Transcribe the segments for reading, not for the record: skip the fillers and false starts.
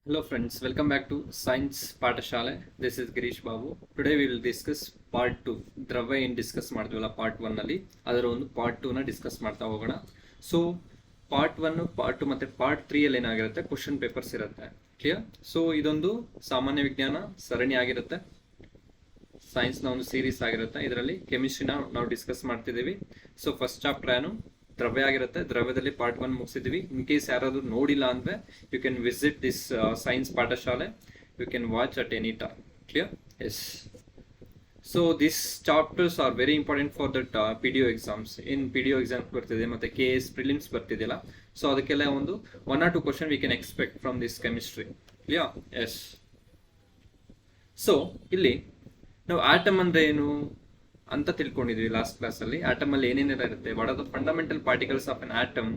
Hello friends, welcome back to Science Patashale. This is Girish Babu. Today we will discuss part 2. ದ್ರವ್ಯ ಏನು discuss ಮಾಡಿದ್ವಲ್ಲ part 1 ನಲ್ಲಿ ಅದರ ಒಂದು part 2 ನ discuss ಮಾಡ್ತಾ ಹೋಗೋಣ. ಸೊ ಪಾರ್ಟ್ 1, ಪಾರ್ಟ್ 2 ಮತ್ತೆ ಪಾರ್ಟ್ 3 ಅಲ್ಲಿ ಏನಾಗಿರುತ್ತೆ, ಕ್ವಶನ್ ಪೇಪರ್ಸ್ ಇರುತ್ತೆ. ಕ್ಲಿಯರ್? ಸೊ ಇದೊಂದು ಸಾಮಾನ್ಯ ವಿಜ್ಞಾನ ಸರಣಿ ಆಗಿರುತ್ತೆ, ಸೈನ್ಸ್ ನ ಒಂದು ಸೀರೀಸ್ ಆಗಿರುತ್ತೆ. ಇದರಲ್ಲಿ ಕೆಮಿಸ್ಟ್ರಿನ ನಾವು ಡಿಸ್ಕಸ್ ಮಾಡ್ತಿದ್ದೀವಿ. ಸೊ ಫಸ್ಟ್ ಚಾಪ್ಟರ್ ಏನು ದ್ರವ್ಯ ಆಗಿರುತ್ತೆ. ದ್ರವ್ಯದಲ್ಲಿ ಪಾರ್ಟ್ 1 ಮುಗಿಸಿದ್ವಿ. ಇನ್ ಕೇಸ್ ಯಾರಾದ್ರೂ ನೋಡಿಲ್ಲ ಅಂದ್ರೆ you can visit this science ಪಾಠಶಾಲೆ. You can watch at any time. Clear? Yes. So this chapters are very important for that PDO exams. In PDO exams ಬರ್ತಿದೆ, ಮತ್ತೆ KS prelims ಬರ್ತಿದೆಯಲ್ಲ, so ಅದಕ್ಕೆಲ್ಲ ಒಂದು 1 or 2 question we can expect from this chemistry. Clear? Yes. So ಇಲ್ಲಿ ನಾವು atom ಅಂದ್ರೆ ಏನು ಅಂತ ತಿಳ್ಕೊಂಡಿದ್ವಿ ಲಾಸ್ಟ್ ಕ್ಲಾಸ್ ಅಲ್ಲಿ. ಆಟಮ್ ಅಲ್ಲಿ ಏನೇನೆಲ್ಲ ಇರುತ್ತೆ, what are the fundamental particles of an atom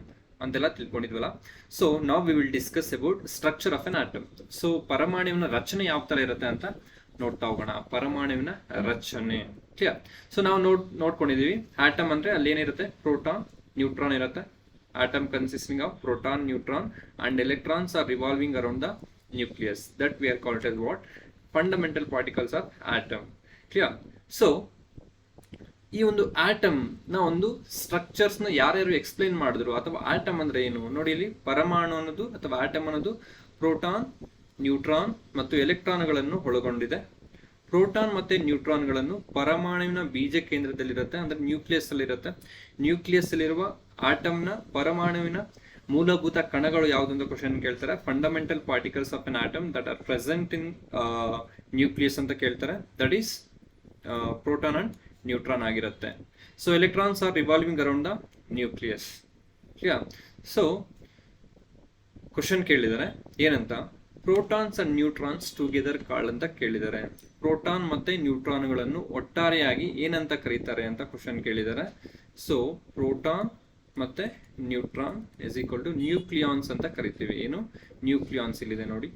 ಅಂತೆಲ್ಲ ತಿಳ್ಕೊಂಡಿದ್ವಲ್ಲ. ಸೊ ನಾವು we will discuss about structure of an atom. So ಪರಮಾಣುವಿನ ರಚನೆ ಯಾವ ತರ ಇರುತ್ತೆ ಅಂತ ನೋಡ್ತಾ ಹೋಗೋಣ. ಪರಮಾಣುವಿನ ರಚನೆ. ಕ್ಲಿಯರ್? ಸೊ ನಾವು ನೋಡ್ಕೊಂಡಿದೀವಿ ಆಟಮ್ ಅಂದ್ರೆ ಅಲ್ಲಿ ಏನಿರುತ್ತೆ, ಪ್ರೋಟಾನ್, ನ್ಯೂಟ್ರಾನ್ ಇರುತ್ತೆ. Atom consisting of proton, neutron and electrons are revolving around the nucleus. That we are called as what? Fundamental particles of atom. Clear? So ಈ ಒಂದು ಆಟಮ್ ನ ಒಂದು ಸ್ಟ್ರಕ್ಚರ್ಸ್ ನ ಯಾರ್ಯಾರು ಎಕ್ಸ್ಪ್ಲೈನ್ ಮಾಡಿದ್ರು, ಅಥವಾ ಆಟಮ್ ಅಂದ್ರೆ ಏನು ನೋಡಿ. ಇಲ್ಲಿ ಪರಮಾಣು ಅನ್ನೋದು ಅಥವಾ ಆಟಮ್ ಅನ್ನೋದು ಪ್ರೋಟಾನ್, ನ್ಯೂಟ್ರಾನ್ ಮತ್ತು ಎಲೆಕ್ಟ್ರಾನ್ಗಳನ್ನು ಒಳಗೊಂಡಿದೆ. ಪ್ರೋಟಾನ್ ಮತ್ತೆ ನ್ಯೂಟ್ರಾನ್ಗಳನ್ನು ಪರಮಾಣುವಿನ ಬೀಜ ಕೇಂದ್ರದಲ್ಲಿರುತ್ತೆ, ಅಂದ್ರೆ ನ್ಯೂಕ್ಲಿಯಸ್ ಅಲ್ಲಿ ಇರುತ್ತೆ. ನ್ಯೂಕ್ಲಿಯಸ್ ಅಲ್ಲಿರುವ ಆಟಮ್ ನ ಪರಮಾಣುವಿನ ಮೂಲಭೂತ ಕಣಗಳು ಯಾವ್ದು ಅಂತ ಕ್ವಶನ್ ಕೇಳ್ತಾರೆ. Fundamental particles of an atom that are present in nucleus ಅಂತ ಕೇಳ್ತಾರೆ. That is proton and neutron ಆಗಿರುತ್ತೆ. So electrons are revolving around the nucleus. Clear? So question ಕೇಳಿದ್ದಾರೆ ಏನಂತ, protons and neutrons together called ಅಂತ ಕೇಳಿದ್ದಾರೆ. Proton ಮತ್ತೆ ನ್ಯೂಟ್ರಾನ್ಗಳನ್ನು ಒಟ್ಟಾರೆಯಾಗಿ ಏನಂತ ಕರೀತಾರೆ ಅಂತ ಕ್ವಶನ್ ಕೇಳಿದ್ದಾರೆ. ಸೊ ಪ್ರೋಟಾನ್ ಮತ್ತೆ neutron is equal to nucleons ಅಂತ ಕರಿತೀವಿ. ಏನು ನ್ಯೂಕ್ಲಿಯಾನ್ಸ್ ಇಲ್ಲಿದೆ ನೋಡಿ,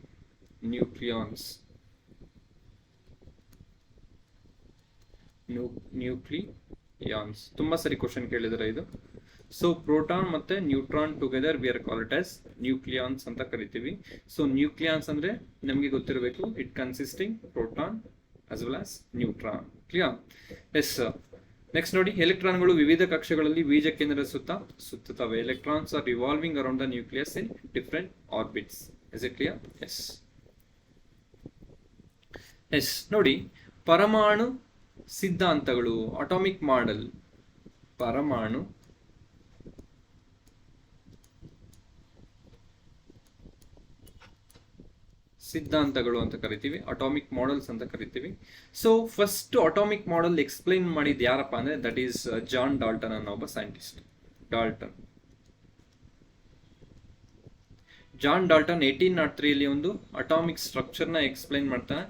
ನ್ಯೂಕ್ಲಿಯಾನ್ಸ್, ನ್ಯೂಕ್ಲಿಯಾನ್ಸ್. ತುಂಬಾ ಸರಿ ಕ್ವಶನ್ ಕೇಳಿದರೆ ಇದು. ಸೊ ಪ್ರೋಟಾನ್ ಮತ್ತೆ neutron together we are called as nucleons ಅಂತ ಕರಿತೀವಿ. ಸೊ ನ್ಯೂಕ್ಲಿಯಾನ್ಸ್ ಅಂದ್ರೆ ನಮಗೆ ಗೊತ್ತಿರಬೇಕು, it consisting proton as well as neutron. Clear? Yes. Next ನೋಡಿ, ಎಲೆಕ್ಟ್ರಾನ್ಗಳು ವಿವಿಧ ಕಕ್ಷೆಗಳಲ್ಲಿ ಬೀಜ ಕೇಂದ್ರದ ಸುತ್ತ ಸುತ್ತುತ್ತವೆ. Electrons are revolving around the nucleus in different orbits. Is it clear? Yes. Yes. ನೋಡಿ, ಪರಮಾಣು ಸಿದ್ಧಾಂತಗಳು, ಅಟಾಮಿಕ್ ಮಾಡೆಲ್. ಪರಮಾಣು ಸಿದ್ಧಾಂತಗಳು ಅಂತ ಕರಿತೀವಿ, ಅಟಾಮಿಕ್ ಮಾಡೆಲ್ಸ್ ಅಂತ ಕರಿತೀವಿ. So first atomic model explain ಮಾಡಿದ್ ಯಾರಪ್ಪ ಅಂದ್ರೆ ದಟ್ ಈಸ್ ಜಾನ್ ಡಾಲ್ಟನ್ ಅನ್ನೋ ಒಬ್ಬ ಸೈಂಟಿಸ್ಟ್. ಜಾನ್ ಡಾಲ್ಟನ್ 1803 ಅಲ್ಲಿ ಒಂದು ಅಟಾಮಿಕ್ ಸ್ಟ್ರಕ್ಚರ್ ನ ಎಕ್ಸ್ಪ್ಲೈನ್ ಮಾಡ್ತಾನೆ.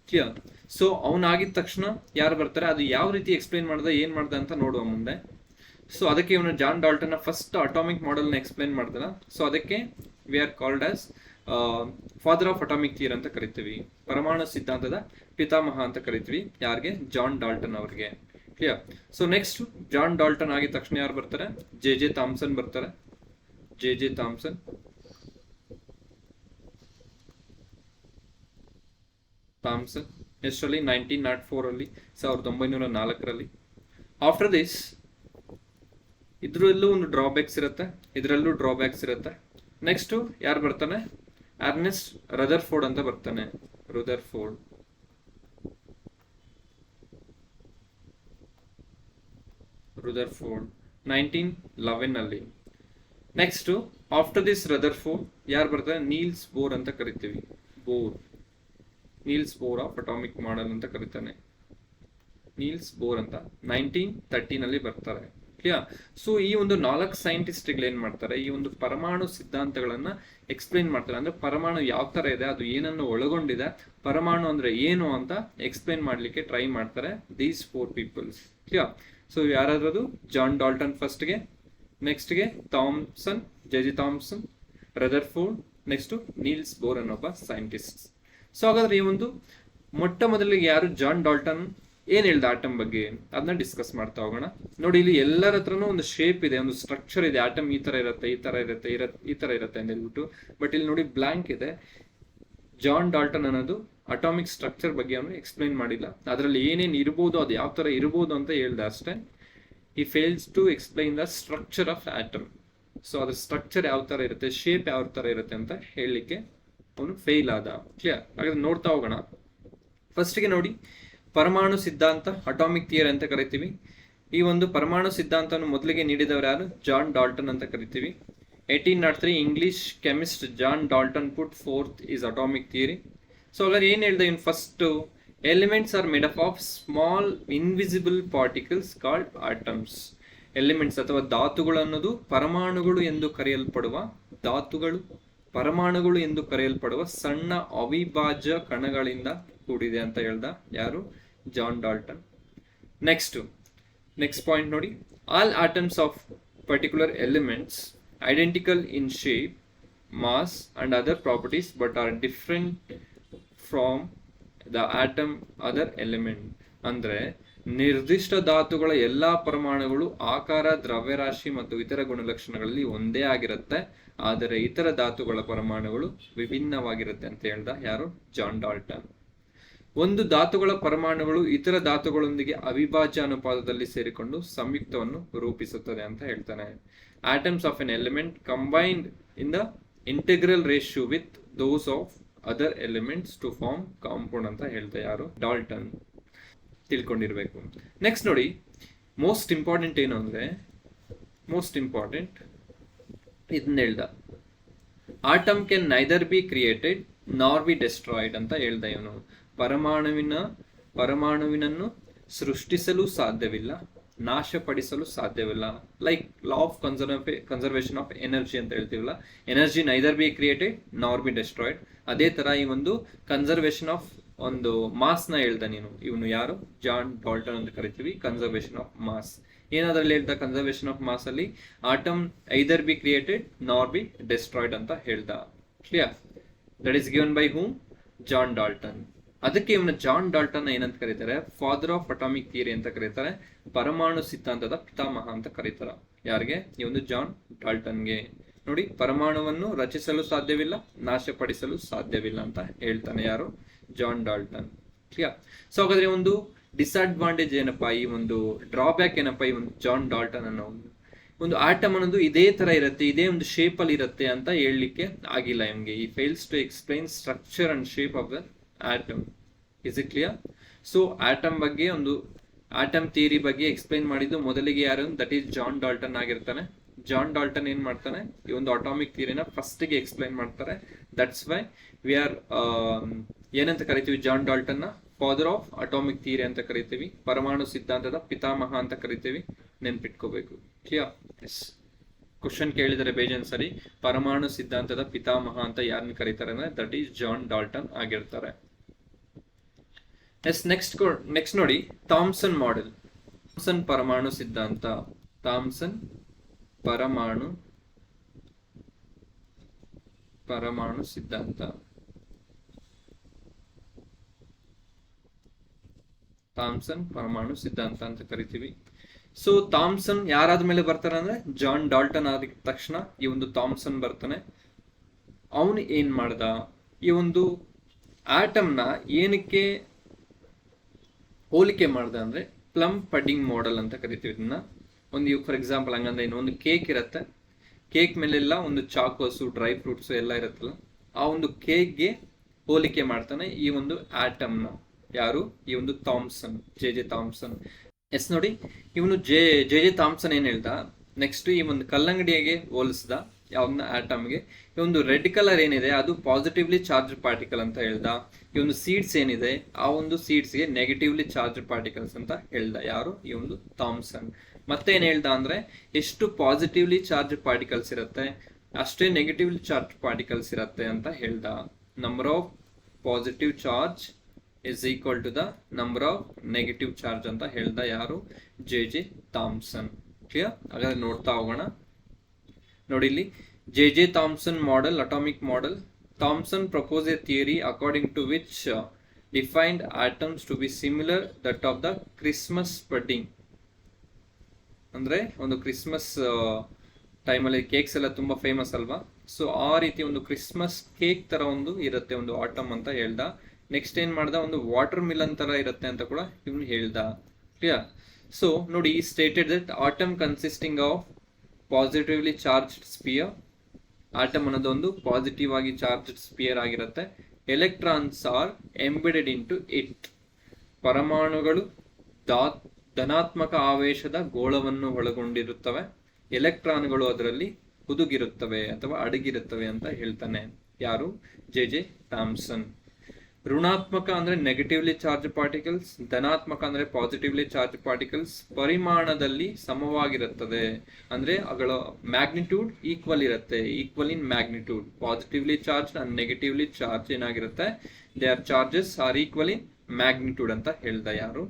ಕ್ಲಿಯರ್? ಸೊ ಅವನಾಗಿದ ತಕ್ಷಣ ಯಾರು ಬರ್ತಾರೆ, ಅದು ಯಾವ ರೀತಿ ಎಕ್ಸ್ಪ್ಲೈನ್ ಮಾಡ್ದ, ಏನ್ ಮಾಡ್ದ ಅಂತ ನೋಡುವ ಮುಂದೆ. ಸೊ ಅದಕ್ಕೆ ಇವನು John Dalton first atomic model ನ ಎಕ್ಸ್ಪ್ಲೈನ್ ಮಾಡ್ತಾನ. ಸೊ ಅದಕ್ಕೆ we are called as father of atomic theory ಅಂತ ಕರಿತೀವಿ. ಪರಮಾಣು ಸಿದ್ಧಾಂತದ ಪಿತಾಮಹ ಅಂತ ಕರಿತೀವಿ. ಯಾರಿಗೆ? ಜಾನ್ ಡಾಲ್ಟನ್ ಅವ್ರಿಗೆ. Clear? So next John Dalton ಆಗಿದ ತಕ್ಷಣ ಯಾರು ಬರ್ತಾರೆ, ಜೆ ಥಾಮ್ಸನ್ ಬರ್ತಾರೆ. J Thomson. ಎಷ್ಟರಲ್ಲಿ? 1904 ಅಲ್ಲಿ, 1904ರಲ್ಲಿ. ಆಫ್ಟರ್ ದಿಸ್ ಇದ್ರಲ್ಲೂ ಒಂದು ಡ್ರಾಬ್ಯಾಕ್ಸ್ ಇರುತ್ತೆ, ಇದರಲ್ಲೂ ಡ್ರಾಬ್ಯಾಕ್ಸ್ ಇರುತ್ತೆ. ನೆಕ್ಸ್ಟ್ ಯಾರು ಬರ್ತಾನೆ, ಅರ್ನೆಸ್ಟ್ ರದರ್ಫೋರ್ಡ್ ಅಂತ ಬರ್ತಾನೆ. ರದರ್ಫೋರ್ಡ್ 1911 ಅಲ್ಲಿ. ನೆಕ್ಸ್ಟ್ ಆಫ್ಟರ್ ದಿಸ್ ರದರ್ಫೋರ್ಡ್ ಯಾರು ಬರ್ತಾನೆ, ನೀಲ್ಸ್ ಬೋರ್ ಅಂತ ಕರಿತೀವಿ. Niels bore of atomic model ಅಂತ ಕರೀತಾನೆ. ನೀಲ್ಸ್ ಬೋರ್ ಅಂತ 1913 ಅಲ್ಲಿ ಬರ್ತಾರೆ. ಕ್ಲಿಯರ್? ಸೊ ಈ ಒಂದು 4 ಸೈಂಟಿಸ್ಟ್ಗಳು ಏನ್ ಮಾಡ್ತಾರೆ, ಈ ಒಂದು ಪರಮಾಣು ಸಿದ್ಧಾಂತಗಳನ್ನ ಎಕ್ಸ್ಪ್ಲೈನ್ ಮಾಡ್ತಾರೆ. ಅಂದ್ರೆ ಪರಮಾಣು ಯಾವ ತರ ಇದೆ, ಅದು ಏನನ್ನು ಒಳಗೊಂಡಿದೆ, ಪರಮಾಣು ಅಂದ್ರೆ ಏನು ಅಂತ ಎಕ್ಸ್ಪ್ಲೈನ್ ಮಾಡ್ಲಿಕ್ಕೆ ಟ್ರೈ ಮಾಡ್ತಾರೆ ದೀಸ್ 4 ಪೀಪಲ್ಸ್. ಕ್ಲಿಯರ್? ಸೊ ಯಾರಾದ್ರದು, ಜಾನ್ ಡಾಲ್ಟನ್ ಫಸ್ಟ್ ಗೆ, ನೆಕ್ಸ್ಟ್ ಗೆ Thomson, J Thomson, Rutherford, next Niels Bohr ಅನ್ನೊಬ್ಬ ಸೈಂಟಿಸ್ಟ್. ಸೊ ಹಾಗಾದ್ರೆ ಈ ಒಂದು ಮೊಟ್ಟ ಮೊದಲಿಗೆ ಯಾರು, ಜಾನ್ ಡಾಲ್ಟನ್ ಏನ್ ಹೇಳ್ದ ಆಟಮ್ ಬಗ್ಗೆ ಅದನ್ನ ಡಿಸ್ಕಸ್ ಮಾಡ್ತಾ ಹೋಗೋಣ. ನೋಡಿ, ಇಲ್ಲಿ ಎಲ್ಲರ ಹತ್ರನೂ ಒಂದು ಶೇಪ್ ಇದೆ, ಒಂದು ಸ್ಟ್ರಕ್ಚರ್ ಇದೆ. ಆಟಮ್ ಈ ತರ ಇರುತ್ತೆ, ಈ ತರ ಇರುತ್ತೆ, ಈ ತರ ಇರುತ್ತೆ ಅಂತ ಹೇಳ್ಬಿಟ್ಟು. ಬಟ್ ಇಲ್ಲಿ ನೋಡಿ ಬ್ಲಾಂಕ್ ಇದೆ. ಜಾನ್ ಡಾಲ್ಟನ್ ಅನ್ನೋದು ಅಟಾಮಿಕ್ ಸ್ಟ್ರಕ್ಚರ್ ಬಗ್ಗೆ ಅವನು ಎಕ್ಸ್ಪ್ಲೈನ್ ಮಾಡಿಲ್ಲ, ಅದರಲ್ಲಿ ಏನೇನು ಇರ್ಬೋದು, ಅದು ಯಾವ ಥರ ಇರ್ಬೋದು ಅಂತ ಹೇಳ್ದೆ ಅಷ್ಟೇ. ಈ fails to explain the structure of atom. So ಅದ್ರ ಸ್ಟ್ರಕ್ಚರ್ ಯಾವ ಥರ ಇರುತ್ತೆ, ಶೇಪ್ ಯಾವ ಥರ ಇರುತ್ತೆ ಅಂತ ಹೇಳಲಿಕ್ಕೆ ಅವನು ಫೇಲ್ ಆದ. ಕ್ಲಿಯರ್? ಹಾಗಾದ್ರೆ ನೋಡ್ತಾ ಹೋಗೋಣ. ಫಸ್ಟ್ಗೆ ನೋಡಿ, ಪರಮಾಣು ಸಿದ್ಧಾಂತ, ಅಟಾಮಿಕ್ ಥಿಯರಿ ಅಂತ ಕರಿತೀವಿ. ಈ ಒಂದು ಪರಮಾಣು ಸಿದ್ಧಾಂತವನ್ನು ಮೊದಲಿಗೆ ನೀಡಿದವರು ಯಾರು? ಜಾನ್ ಡಾಲ್ಟನ್ ಅಂತ ಕರಿತೀವಿ. 1803 English chemist John Dalton put forth is atomic theory. So ಹಾಗಾದ್ರೆ ಏನು ಹೇಳ್ದೆ ಇವನು? First, elements are made up of small invisible particles called atoms. Elements ಅಥವಾ ಧಾತುಗಳು ಅನ್ನೋದು ಪರಮಾಣುಗಳು ಎಂದು ಕರೆಯಲ್ಪಡುವ ಪರಮಾಣುಗಳು ಎಂದು ಕರೆಯಲ್ಪಡುವ ಸಣ್ಣ ಅವಿಭಾಜ್ಯ ಕಣಗಳಿಂದ ಕೂಡಿದೆ ಅಂತ ಹೇಳ್ದ ಯಾರು? John Dalton. ನೆಕ್ಸ್ಟ್ ಪಾಯಿಂಟ್ ನೋಡಿ, all atoms of particular elements identical in shape, mass and other properties but are different from the atom other element. ಅಂದ್ರೆ ನಿರ್ದಿಷ್ಟ ಧಾತುಗಳ ಎಲ್ಲಾ ಪರಮಾಣುಗಳು ಆಕಾರ, ದ್ರವ್ಯರಾಶಿ ಮತ್ತು ಇತರ ಗುಣಲಕ್ಷಣಗಳಲ್ಲಿ ಒಂದೇ ಆಗಿರುತ್ತೆ, ಆದರೆ ಇತರ ಧಾತುಗಳ ಪರಮಾಣುಗಳು ವಿಭಿನ್ನವಾಗಿರುತ್ತೆ ಅಂತ ಹೇಳ್ದ ಯಾರು? John Dalton. ಒಂದು ಧಾತುಗಳ ಪರಮಾಣುಗಳು ಇತರ ಧಾತುಗಳೊಂದಿಗೆ ಅವಿಭಾಜ್ಯ ಅನುಪಾತದಲ್ಲಿ ಸೇರಿಕೊಂಡು ಸಂಯುಕ್ತವನ್ನು ರೂಪಿಸುತ್ತದೆ ಅಂತ ಹೇಳ್ತಾನೆ. Atoms of an element combined in the integral ratio with those of other elements to form compound ಅಂತ ಹೇಳ್ತಾ ಯಾರು? ಡಾಲ್ಟನ್. ತಿಳ್ಕೊಂಡಿರ್ಬೇಕು. ನೆಕ್ಸ್ಟ್ ನೋಡಿ, ಮೋಸ್ಟ್ ಇಂಪಾರ್ಟೆಂಟ್ ಏನು ಅಂದ್ರೆ, ಇದನ್ನ ಹೇಳ್ದ, atom can neither be created nor be destroyed ಅಂತ ಹೇಳ್ದ ಇವನು. ಪರಮಾಣುವಿನನ್ನು ಸೃಷ್ಟಿಸಲು ಸಾಧ್ಯವಿಲ್ಲ, ನಾಶಪಡಿಸಲು ಸಾಧ್ಯವಿಲ್ಲ. Like law of conservation of energy ಅಂತ ಹೇಳ್ತೀವಲ್ಲ, energy neither be created nor be destroyed. ಅದೇ ತರ ಈ ಒಂದು ಕನ್ಸರ್ವೇಷನ್ ಆಫ್ ಒಂದು ಮಾಸ್ ನ ಹೇಳ್ದ ಇವನು ಯಾರು? ಜಾನ್ ಡಾಲ್ಟನ್ ಅಂತ ಕರಿತೀವಿ. ಕನ್ಸರ್ವೇಷನ್ ಆಫ್ ಮಾಸ್ ಏನಾದ್ರಲ್ಲಿ ಹೇಳ್ದ? ಕನ್ಸರ್ವೇಷನ್ ಆಫ್ ಮಾಸ್ ಅಲ್ಲಿ atom either be created nor be destroyed ಅಂತ ಹೇಳ್ದ. Clear? That is given by whom? John Dalton. ಅದಕ್ಕೆ ಇವನ ಜಾನ್ ಡಾಲ್ಟನ್ ಏನಂತ ಕರೀತಾರೆ? ಫಾದರ್ ಆಫ್ ಅಟಾಮಿಕ್ ಥಿಯರಿ ಅಂತ ಕರೀತಾರೆ. ಪರಮಾಣು ಸಿದ್ಧಾಂತದ ಪಿತಾಮಹ ಅಂತ ಕರೀತಾರೆ. ಯಾರಿಗೆ? ಈ ಒಂದು ಜಾನ್ ಡಾಲ್ಟನ್ಗೆ. ನೋಡಿ, ಪರಮಾಣುವನ್ನು ರಚಿಸಲು ಸಾಧ್ಯವಿಲ್ಲ, ನಾಶಪಡಿಸಲು ಸಾಧ್ಯವಿಲ್ಲ ಅಂತ ಹೇಳ್ತಾನೆ ಯಾರು? John Dalton. ಕ್ಲಿಯರ್? ಸೊ ಹಾಗಾದ್ರೆ ಒಂದು ಡಿಸ್ಅಡ್ವಾಂಟೇಜ್ ಏನಪ್ಪಾ, ಈ ಒಂದು ಡ್ರಾಬ್ಯಾಕ್ ಏನಪ್ಪಾ ಈ ಒಂದು ಜಾನ್ ಡಾಲ್ಟನ್ ಅನ್ನೋ ಒಂದು ಆಟಮ್ ಅನ್ನೋದು ಇದೇ ತರ ಇರುತ್ತೆ, ಇದೇ ಒಂದು ಶೇಪ್ ಅಲ್ಲಿ ಇರುತ್ತೆ ಅಂತ ಹೇಳಲಿಕ್ಕೆ ಆಗಿಲ್ಲ ನಿಮ್ಗೆ. ಈ fails to explain structure and shape of the atom. Is it clear? So atom ಬಗ್ಗೆ, ಒಂದು ಆಟಮ್ ಥಿಯರಿ ಬಗ್ಗೆ ಎಕ್ಸ್ಪ್ಲೈನ್ ಮಾಡಿದ್ದು ಮೊದಲಿಗೆ ಯಾರು? ದಟ್ ಈಸ್ ಜಾನ್ ಡಾಲ್ಟನ್ ಆಗಿರ್ತಾನೆ. ಜಾನ್ ಡಾಲ್ಟನ್ ಏನ್ ಮಾಡ್ತಾನೆ? ಈ ಒಂದು ಅಟಾಮಿಕ್ ಥಿಯರಿನ ಫಸ್ಟ್ ಗೆ ಎಕ್ಸ್ಪ್ಲೈನ್ ಮಾಡ್ತಾರೆ. ದಟ್ಸ್ ವೈ ವಿ ಆರ್ ಏನಂತ ಕರಿತೀವಿ? ಜಾನ್ ಡಾಲ್ಟನ್ ನ ಫಾದರ್ ಆಫ್ ಅಟಾಮಿಕ್ ಥಿಯರಿ ಅಂತ ಕರಿತೀವಿ. ಪರಮಾಣು ಸಿದ್ಧಾಂತದ ಪಿತಾಮಹ ಅಂತ ಕರಿತೀವಿ. ನೆನ್ಪಿಟ್ಕೋಬೇಕು. ಕ್ಲಿಯರ್? ಎಸ್. ಕ್ವಶನ್ ಕೇಳಿದರೆ ಬೇಜನ್ ಸರಿ, ಪರಮಾಣು ಸಿದ್ಧಾಂತದ ಪಿತಾಮಹ ಅಂತ ಯಾರನ್ನ ಕರೀತಾರೆ ಅಂದ್ರೆ ದಟ್ ಈಸ್ ಜಾನ್ ಡಾಲ್ಟನ್ ಆಗಿರ್ತಾರೆ. ಎಸ್. ನೆಕ್ಸ್ಟ್ ನೋಡಿ, ಥಾಮ್ಸನ್ ಮಾಡೆಲ್. ಥಾಮ್ಸನ್ ಪರಮಾಣು ಸಿದ್ಧಾಂತ. ಥಾಮ್ಸನ್ ಪರಮಾಣು ಸಿದ್ಧಾಂತ. ಥಾಮ್ಸನ್ ಪರಮಾಣು ಸಿದ್ಧಾಂತ ಅಂತ ಕರಿತೀವಿ. ಸೊ ಥಾಮ್ಸನ್ ಯಾರಾದ್ಮೇಲೆ ಬರ್ತಾನೆ ಅಂದ್ರೆ ಜಾನ್ ಡಾಲ್ಟನ್ ಆದ ತಕ್ಷಣ ಈ ಒಂದು ಥಾಮ್ಸನ್ ಬರ್ತಾನೆ. ಅವನು ಏನ್ ಮಾಡ್ದ? ಈ ಒಂದು ಆಟಮ್ನ ಏನಕ್ಕೆ ಹೋಲಿಕೆ ಮಾಡ್ದ ಅಂದ್ರೆ ಪ್ಲಮ್ ಪಡ್ಡಿಂಗ್ ಮಾಡೆಲ್ ಅಂತ ಕರಿತೀವಿ ಇದನ್ನ. ಒಂದು ಫಾರ್ ಎಕ್ಸಾಂಪಲ್ ಹಂಗಂದ್ರೆ ಒಂದು ಕೇಕ್ ಇರುತ್ತೆ, ಕೇಕ್ ಮೇಲೆಲ್ಲ ಒಂದು ಚಾಕೋಸು, ಡ್ರೈ ಫ್ರೂಟ್ಸು ಎಲ್ಲ ಇರುತ್ತಲ್ಲ, ಆ ಒಂದು ಕೇಕ್ಗೆ ಹೋಲಿಕೆ ಮಾಡ್ತಾನೆ ಈ ಒಂದು ಆಟಮ್ನ. ಯಾರು? ಈ ಒಂದು ಥಾಮ್ಸನ್, ಜೆ ಥಾಮ್ಸನ್. ಎಸ್. ನೋಡಿ, ಇವನು ಜೆ ಥಾಮ್ಸನ್ ಏನ್ ಹೇಳ್ದ? ನೆಕ್ಸ್ಟ್ ಈ ಒಂದು ಕಲ್ಲಂಗಡಿಗೆ ಹೋಲಿಸ್ದ ಯಾವ್ದನ್ನ? ಆಟಮ್ಗೆ. ಈ ಒಂದು ರೆಡ್ ಕಲರ್ ಏನಿದೆ ಅದು ಪಾಸಿಟಿವ್ಲಿ ಚಾರ್ಜ್ ಪಾರ್ಟಿಕಲ್ ಅಂತ ಹೇಳ್ದ. ಈ ಒಂದು ಸೀಡ್ಸ್ ಏನಿದೆ ಆ ಒಂದು ಸೀಡ್ಸ್ಗೆ ನೆಗೆಟಿವ್ಲಿ ಚಾರ್ಜ್ ಪಾರ್ಟಿಕಲ್ಸ್ ಅಂತ ಹೇಳ್ದ. ಯಾರು? ಈ ಒಂದು ಥಾಮ್ಸನ್. ಮತ್ತೇನ್ ಹೇಳ್ದ ಅಂದ್ರೆ ಎಷ್ಟು ಪಾಸಿಟಿವ್ಲಿ ಚಾರ್ಜ್ ಪಾರ್ಟಿಕಲ್ಸ್ ಇರುತ್ತೆ ಅಷ್ಟೇ ನೆಗೆಟಿವ್ಲಿ ಚಾರ್ಜ್ ಪಾರ್ಟಿಕಲ್ಸ್ ಇರುತ್ತೆ ಅಂತ ಹೇಳ್ದ. Number of positive charge is equal to the number of negative charge ಅಂತ ಹೇಳ್ದ. ಯಾರು? J Thomson. ಕ್ಲಿಯರ್? ಹಾಗಾದ್ರೆ ನೋಡ್ತಾ ಹೋಗೋಣ. ನೋಡಿ ಇಲ್ಲಿ, J Thomson model, atomic model. Thomson propose a theory according to which defined atoms to be similar that of the Christmas pudding. ಅಂದ್ರೆ ಒಂದು ಕ್ರಿಸ್ಮಸ್ ಟೈಮಲ್ಲಿ ಕೇಕ್ಸ್ ಎಲ್ಲ ತುಂಬಾ ಫೇಮಸ್ ಅಲ್ವಾ, ಸೊ ಆ ರೀತಿ ಒಂದು ಕ್ರಿಸ್ಮಸ್ ಕೇಕ್ ತರ ಒಂದು ಇರುತ್ತೆ ಒಂದು ಆಟಮ್ ಅಂತ ಹೇಳ್ದ. ನೆಕ್ಸ್ಟ್ ಏನ್ ಮಾಡ್ದ, ಒಂದು ವಾಟರ್ ಮಿಲನ್ ತರ ಇರುತ್ತೆ ಅಂತ ಕೂಡ ಇವನು ಹೇಳ್ದ. ಕ್ಲಿಯರ್? ಸೊ ನೋಡಿ, stated that atom consisting of positively charged sphere. Atom ಅನ್ನೋದು ಒಂದು ಪಾಸಿಟಿವ್ ಆಗಿ ಚಾರ್ಜ್ಡ್ ಸ್ಪಿಯರ್ ಆಗಿರುತ್ತೆ. Electrons are embedded into it. ಪರಮಾಣುಗಳು ಧನಾತ್ಮಕ ಆವೇಶದ ಗೋಳವನ್ನು ಒಳಗೊಂಡಿರುತ್ತವೆ. ಎಲೆಕ್ಟ್ರಾನ್ಗಳು ಅದರಲ್ಲಿ ಹುದುಗಿರುತ್ತವೆ ಅಥವಾ ಅಡಗಿರುತ್ತವೆ ಅಂತ ಹೇಳ್ತಾನೆ. ಯಾರು? J Thomson. ಋಣಾತ್ಮಕ ಅಂದ್ರೆ ನೆಗೆಟಿವ್ಲಿ ಚಾರ್ಜ್ ಪಾರ್ಟಿಕಲ್ಸ್, ಧನಾತ್ಮಕ ಅಂದ್ರೆ ಪಾಸಿಟಿವ್ಲಿ ಚಾರ್ಜ್ ಪಾರ್ಟಿಕಲ್ಸ್ ಪರಿಮಾಣದಲ್ಲಿ ಸಮವಾಗಿರುತ್ತದೆ. ಅಂದ್ರೆ ಅಗಳ ಮ್ಯಾಗ್ನಿಟ್ಯೂಡ್ ಈಕ್ವಲ್ ಇರುತ್ತೆ, equal in magnitude. Positively charge and negatively charge ಏನಾಗಿರುತ್ತೆ, they are charges are equal in magnitude ಅಂತ ಹೇಳ್ದ. ಯಾರು?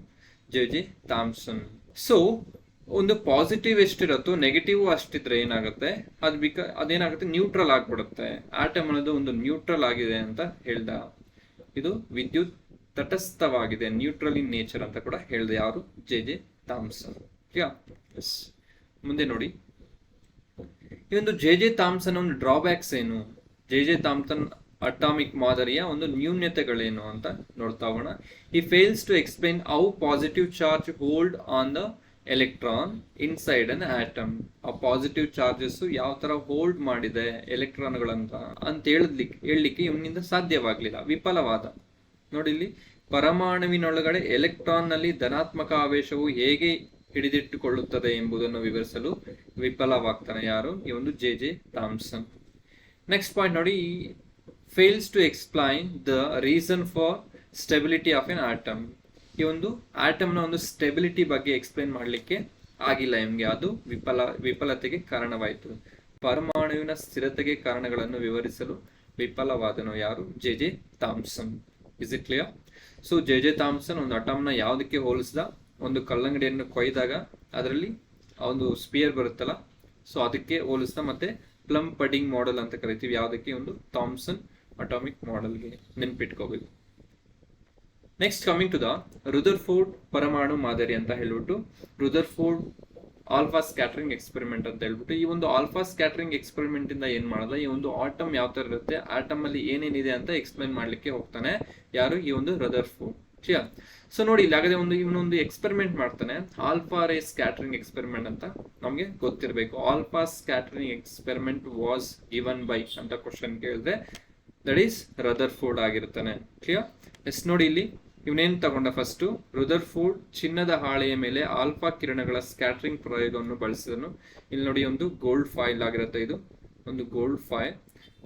J Thomson. ಸೊ ಒಂದು ಪಾಸಿಟಿವ್ ಎಷ್ಟಿರುತ್ತೋ ನೆಗೆಟಿವ್ ಅಷ್ಟಿದ್ರೆ ಏನಾಗುತ್ತೆ, ಅದೇನಾಗುತ್ತೆ, ನ್ಯೂಟ್ರಲ್ ಆಗ್ಬಿಡುತ್ತೆ. ಆಟಮ್ ಅನ್ನೋದು ಒಂದು ನ್ಯೂಟ್ರಲ್ ಆಗಿದೆ ಅಂತ ಹೇಳ್ದ. ಇದು ವಿದ್ಯುತ್ ತಟಸ್ಥವಾಗಿದೆ, ನ್ಯೂಟ್ರಲ್ ಇನ್ ನೇಚರ್ ಅಂತ ಕೂಡ ಹೇಳ್ದೆ. ಯಾರು? J Thomson. ಮುಂದೆ ನೋಡಿ, ಈ ಒಂದು ಜೆ ಥಾಮ್ಸನ್ ಒಂದು ಡ್ರಾಬ್ಯಾಕ್ಸ್ ಏನು, ಜೆ ಥಾಮ್ಸನ್ ಅಟಾಮಿಕ್ ಮಾದರಿಯ ಒಂದು ನ್ಯೂನ್ಯತೆಗಳೇನು ಅಂತ ನೋಡ್ತಾ ಹೋಗೋಣ. ಈ fails to explain how positive charge hold on the electron inside an atom. ಆ ಪಾಸಿಟಿವ್ ಚಾರ್ಜಸ್ ಯಾವ ತರ ಹೋಲ್ಡ್ ಮಾಡಿದೆ ಎಲೆಕ್ಟ್ರಾನ್ಗಳಂತ ಅಂತ ಹೇಳಲಿಕ್ಕೆ ಇವನಿಂದ ಸಾಧ್ಯವಾಗ್ಲಿಲ್ಲ, ವಿಫಲವಾದ. ನೋಡಿ ಇಲ್ಲಿ, ಪರಮಾಣುವಿನೊಳಗಡೆ ಎಲೆಕ್ಟ್ರಾನ್ ನಲ್ಲಿ ಧನಾತ್ಮಕ ಆವೇಶವು ಹೇಗೆ ಹಿಡಿದಿಟ್ಟುಕೊಳ್ಳುತ್ತದೆ ಎಂಬುದನ್ನು ವಿವರಿಸಲು ವಿಫಲವಾಗ್ತಾನೆ. ಯಾರು? ಈ ಒಂದು ಜೆ ಥಾಮ್ಸನ್. ನೆಕ್ಸ್ಟ್ ಪಾಯಿಂಟ್ ನೋಡಿ, fails to explain the reason for stability of an atom. ಈ ಒಂದು ಆಟಮ್ನ ಒಂದು ಸ್ಟೆಬಿಲಿಟಿ ಬಗ್ಗೆ ಎಕ್ಸ್ಪ್ಲೈನ್ ಮಾಡಲಿಕ್ಕೆ ಆಗಿಲ್ಲ ನಿಮ್ಗೆ, ಅದು ವಿಫಲತೆಗೆ ಕಾರಣವಾಯಿತು. ಪರಮಾಣುವಿನ ಸ್ಥಿರತೆಗೆ ಕಾರಣಗಳನ್ನು ವಿವರಿಸಲು ವಿಫಲವಾದನು. ಯಾರು? J Thomson. Is it clear? So J Thomson ಒಂದು ಅಟಮ್ನ ಯಾವುದಕ್ಕೆ ಹೋಲಿಸಿದ, ಒಂದು ಕಲ್ಲಂಗಡಿಯನ್ನು ಕೊಯ್ದಾಗ ಅದರಲ್ಲಿ ಒಂದು ಸ್ಪಿಯರ್ ಬರುತ್ತಲ್ಲ, ಸೊ ಅದಕ್ಕೆ ಹೋಲಿಸಿದ. ಮತ್ತೆ ಪ್ಲಮ್ ಪಡಿಂಗ್ ಮಾಡೆಲ್ ಅಂತ ಕರಿತೀವಿ ಯಾವುದಕ್ಕೆ, ಒಂದು ಥಾಮ್ಸನ್ ಅಟಾಮಿಕ್ ಮಾಡೆಲ್ಗೆ ನೆನ್ಪಿಟ್ಕೋಬೇಕು. Next coming to the Rutherford ಪರಮಾಣು ಮಾದರಿ ಅಂತ ಹೇಳ್ಬಿಟ್ಟು, ರುದರ್ಫೋರ್ಡ್ ಆಲ್ಫಾ ಸ್ಕ್ಯಾಟರಿಂಗ್ ಎಕ್ಸ್ಪೆರಿಮೆಂಟ್ ಅಂತ ಹೇಳ್ಬಿಟ್ಟು, ಈ ಒಂದು ಆಲ್ಫಾ ಸ್ಕ್ಯಾಟರಿಂಗ್ ಎಕ್ಸ್ಪೆರಿಮೆಂಟ್ ಇಂದ ಏನ್ ಮಾಡಲ್ಲ, ಈ ಒಂದು ಆಟಮ್ ಯಾವ ತರ ಇರುತ್ತೆ, ಆಟಮ್ ಅಲ್ಲಿ ಏನೇನಿದೆ ಅಂತ ಎಕ್ಸ್ಪ್ಲೈನ್ ಮಾಡ್ಲಿಕ್ಕೆ ಹೋಗ್ತಾನೆ. ಯಾರು? ಈ ಒಂದು ರುದರ್ಫೋರ್ಡ್. ಕ್ಲಿಯರ್? ಸೊ ನೋಡಿ, ಇಲ್ಲಿ ಆಗದೆ ಇವನೊಂದು ಎಕ್ಸ್ಪೆರಿಮೆಂಟ್ ಮಾಡ್ತಾನೆ, ಆಲ್ಫಾ ರೇ ಸ್ಕ್ಯಾಟರಿಂಗ್ ಎಕ್ಸ್ಪೆರಿಮೆಂಟ್ ಅಂತ ನಮ್ಗೆ ಗೊತ್ತಿರಬೇಕು. Alpha scattering experiment was given by ಅಂತ ಕ್ವಶನ್ ಕೇಳಿದ್ರೆ ದಟ್ ಈಸ್ ರದರ್ಫೋರ್ಡ್ ಆಗಿರ್ತಾನೆ. ಕ್ಲಿಯರ್? ಎಸ್ ನೋಡಿ, ಇಲ್ಲಿ ಇವನೇನ್ ತಗೊಂಡ, ಫಸ್ಟ್ ರುದರ್ಫೋರ್ಡ್ ಚಿನ್ನದ ಹಾಳೆಯ ಮೇಲೆ ಆಲ್ಫಾ ಕಿರಣಗಳ ಸ್ಕ್ಯಾಟರಿಂಗ್ ಪ್ರಯೋಗವನ್ನು ಬಳಸಿದನು. ಇಲ್ಲಿ ನೋಡಿ, ಒಂದು ಗೋಲ್ಡ್ ಫಾಯಿಲ್ ಆಗಿರುತ್ತೆ, ಇದು ಒಂದು ಗೋಲ್ಡ್ ಫಾಯಿಲ್.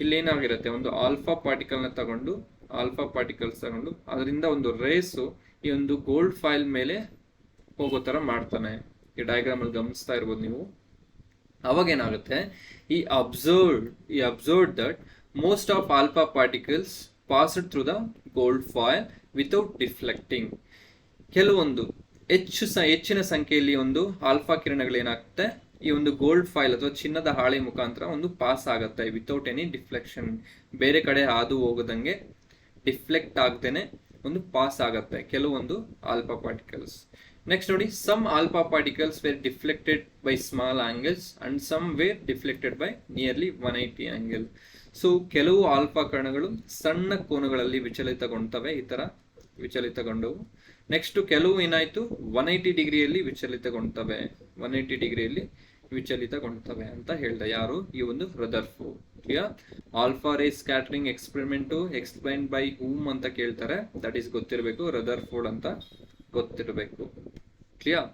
ಇಲ್ಲಿ ಏನಾಗಿರುತ್ತೆ, ಒಂದು ಆಲ್ಫಾ ಪಾರ್ಟಿಕಲ್ಸ್ ತಗೊಂಡು ಅದರಿಂದ ಒಂದು ರೇಸು ಈ ಒಂದು ಗೋಲ್ಡ್ ಫಾಯಿಲ್ ಮೇಲೆ ಹೋಗೋ ತರ ಮಾಡ್ತಾನೆ. ಈ ಡಯಾಗ್ರಾಮ್ ಅಲ್ಲಿ ಗಮನಿಸ್ತಾ ಇರ್ಬೋದು ನೀವು. ಅವಾಗ ಏನಾಗುತ್ತೆ, ಈ observed that most of alpha particles passed through the gold foil without deflecting. ಕೆಲವೊಂದು ಹೆಚ್ಚಿನ ಸಂಖ್ಯೆಯಲ್ಲಿ ಒಂದು ಆಲ್ಫಾ ಕಿರಣಗಳು ಏನಾಗುತ್ತೆ, ಈ ಒಂದು ಗೋಲ್ಡ್ ಫಾಯಿಲ್ ಅಥವಾ ಚಿನ್ನದ ಹಾಳೆ ಮುಖಾಂತರ ಒಂದು ಪಾಸ್ ಆಗುತ್ತೆ ವಿತೌಟ್ ಎನಿ ಡಿಫ್ಲೆಕ್ಷನ್. ಬೇರೆ ಕಡೆ ಹಾದು ಹೋಗದಂಗೆ ಡಿಫ್ಲೆಕ್ಟ್ ಆಗದೇನೆ ಒಂದು ಪಾಸ್ ಆಗುತ್ತೆ ಕೆಲವೊಂದು ಆಲ್ಫಾ ಪಾರ್ಟಿಕಲ್ಸ್. ನೆಕ್ಸ್ಟ್ ನೋಡಿ, some alpha particles were deflected by small angles and some were deflected by nearly 180 angle. So ಕೆಲವು ಆಲ್ಫಾ ಕಣಗಳು ಸಣ್ಣ ಕೋನಗಳಲ್ಲಿ ವಿಚಲಿತಗೊಂಡವು, ಈ ತರ ವಿಚಲಿತಗೊಂಡವು. ನೆಕ್ಸ್ಟ್ ಕೆಲವು ಏನಾಯ್ತು, 180 ಡಿಗ್ರಿಯಲ್ಲಿ ವಿಚಲಿತಗೊಂಡವೆ, 180 ಡಿಗ್ರಿಯಲ್ಲಿ ವಿಚಲಿತಗೊಂಡವೆ ಅಂತ ಹೇಳ್ದ. ಯಾರು? ಈ ಒಂದು ರದರ್ಫೋರ್ಡ್. Clear? Alpha ray scattering experiment explain by ಹೂಮ್ ಅಂತ ಕೇಳ್ತಾರೆ, ದಟ್ ಈಸ್ ಗೊತ್ತಿರಬೇಕು, ರದರ್ಫೋರ್ಡ್ ಅಂತ ಗೊತ್ತಿರಬೇಕು. ಕ್ಲಿಯರ್?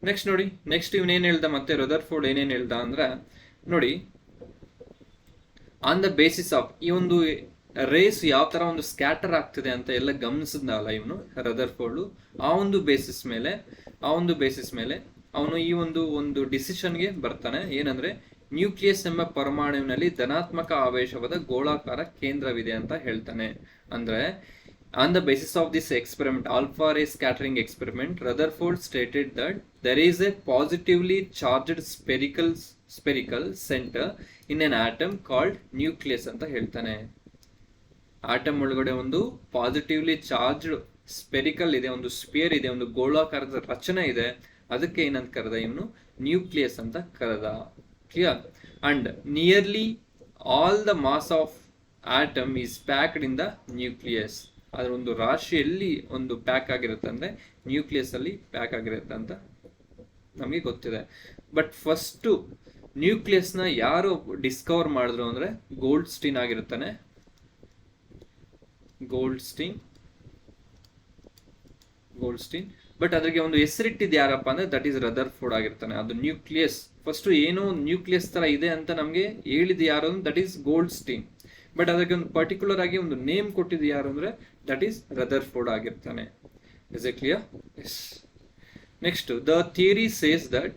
ನೆಕ್ಸ್ಟ್ ನೋಡಿ, ನೆಕ್ಸ್ಟ್ ಇವನೇನ್ ಹೇಳ್ದ, ಮತ್ತೆ ರದರ್ಫೋರ್ಡ್ ಏನೇನ್ ಹೇಳ್ದ ಅಂದ್ರೆ ನೋಡಿ, ಆನ್ ದ ಬೇಸಿಸ್ ಆಫ್ ಈ ಒಂದು ರೇಸ್ ಯಾವ ತರ ಒಂದು ಸ್ಕ್ಯಾಟರ್ ಆಗ್ತಿದೆ ಅಂತ ಎಲ್ಲ ಗಮನಿಸಿದ್ನಲ್ಲ ಇವನು ರದರ್ಫೋರ್ಡ್, ಆ ಒಂದು ಬೇಸಿಸ್ ಮೇಲೆ ಅವನು ಈ ಒಂದು ಡಿಸಿಷನ್ಗೆ ಬರ್ತಾನೆ. ಏನಂದ್ರೆ, ನ್ಯೂಕ್ಲಿಯಸ್ ಎಂಬ ಪರಮಾಣುವಿನಲ್ಲಿ ಧನಾತ್ಮಕ ಆವೇಶವಾದ ಗೋಳಾಕಾರ ಕೇಂದ್ರವಿದೆ ಅಂತ ಹೇಳ್ತಾನೆ. ಅಂದ್ರೆ on the basis of this experiment, alpha ray scattering experiment, Rutherford stated that there is a positively charged spherical center in an atom called nucleus ಅಂತ ಹೇಳ್ತಾನೆ. ಆಟಮ್ ಒಳಗಡೆ ಒಂದು ಪಾಸಿಟಿವ್ಲಿ ಚಾರ್ಜ್ಡ್ ಸ್ಪೆರಿಕಲ್ ಇದೆ, ಒಂದು ಸ್ಪಿಯರ್ ಇದೆ, ಒಂದು ಗೋಳಾಕಾರದ ರಚನೆ ಇದೆ. ಅದಕ್ಕೆ ಏನಂತ ಕರೆದ ಇವನು? ನ್ಯೂಕ್ಲಿಯಸ್ ಅಂತ ಕರೆದ. Clear? and nearly all the mass of atom is packed in the nucleus. ಅದರ ಒಂದು ರಾಶಿಯಲ್ಲಿ ಒಂದು ಪ್ಯಾಕ್ ಆಗಿರುತ್ತೆ ಅಂದ್ರೆ ನ್ಯೂಕ್ಲಿಯಸ್ ಅಲ್ಲಿ ಪ್ಯಾಕ್ ಆಗಿರುತ್ತೆ ಅಂತ ನಮಗೆ ಗೊತ್ತಿದೆ. ಬಟ್ ಫಸ್ಟ್ ನ್ಯೂಕ್ಲಿಯಸ್ ನ ಯಾರು ಡಿಸ್ಕವರ್ ಮಾಡಿದ್ರು ಅಂದ್ರೆ ಗೋಲ್ಡ್ಸ್ಟೀನ್ ಆಗಿರುತ್ತಾನೆ. ಗೋಲ್ಡ್ಸ್ಟೀನ್ ಬಟ್ ಅದಕ್ಕೆ ಒಂದು ಹೆಸರಿಟ್ಟಿದ್ದು ಯಾರಪ್ಪ ಅಂದ್ರೆ ದಟ್ ಈಸ್ ರದರ್ಫೋರ್ಡ್ ಆಗಿರ್ತಾನೆ. ಅದು ನ್ಯೂಕ್ಲಿಯಸ್ ಫಸ್ಟ್ ಏನೋ ನ್ಯೂಕ್ಲಿಯಸ್ ತರ ಇದೆ ಅಂತ ನಮ್ಗೆ ಹೇಳಿದ್ ಯಾರು ಅಂದ್ರೆ ದಟ್ ಈಸ್ ಗೋಲ್ಡ್ಸ್ಟೀನ್. ಬಟ್ ಅದಕ್ಕೆ ಒಂದು ಪರ್ಟಿಕ್ಯುಲರ್ ಆಗಿ ಒಂದು ನೇಮ್ ಕೊಟ್ಟಿದ್ದು ಯಾರು ಅಂದ್ರೆ ದಟ್ ಈಸ್ ರದರ್ಫೋರ್ಡ್ ಆಗಿರ್ತಾನೆ. Is it clear? Yes. Next, the theory says that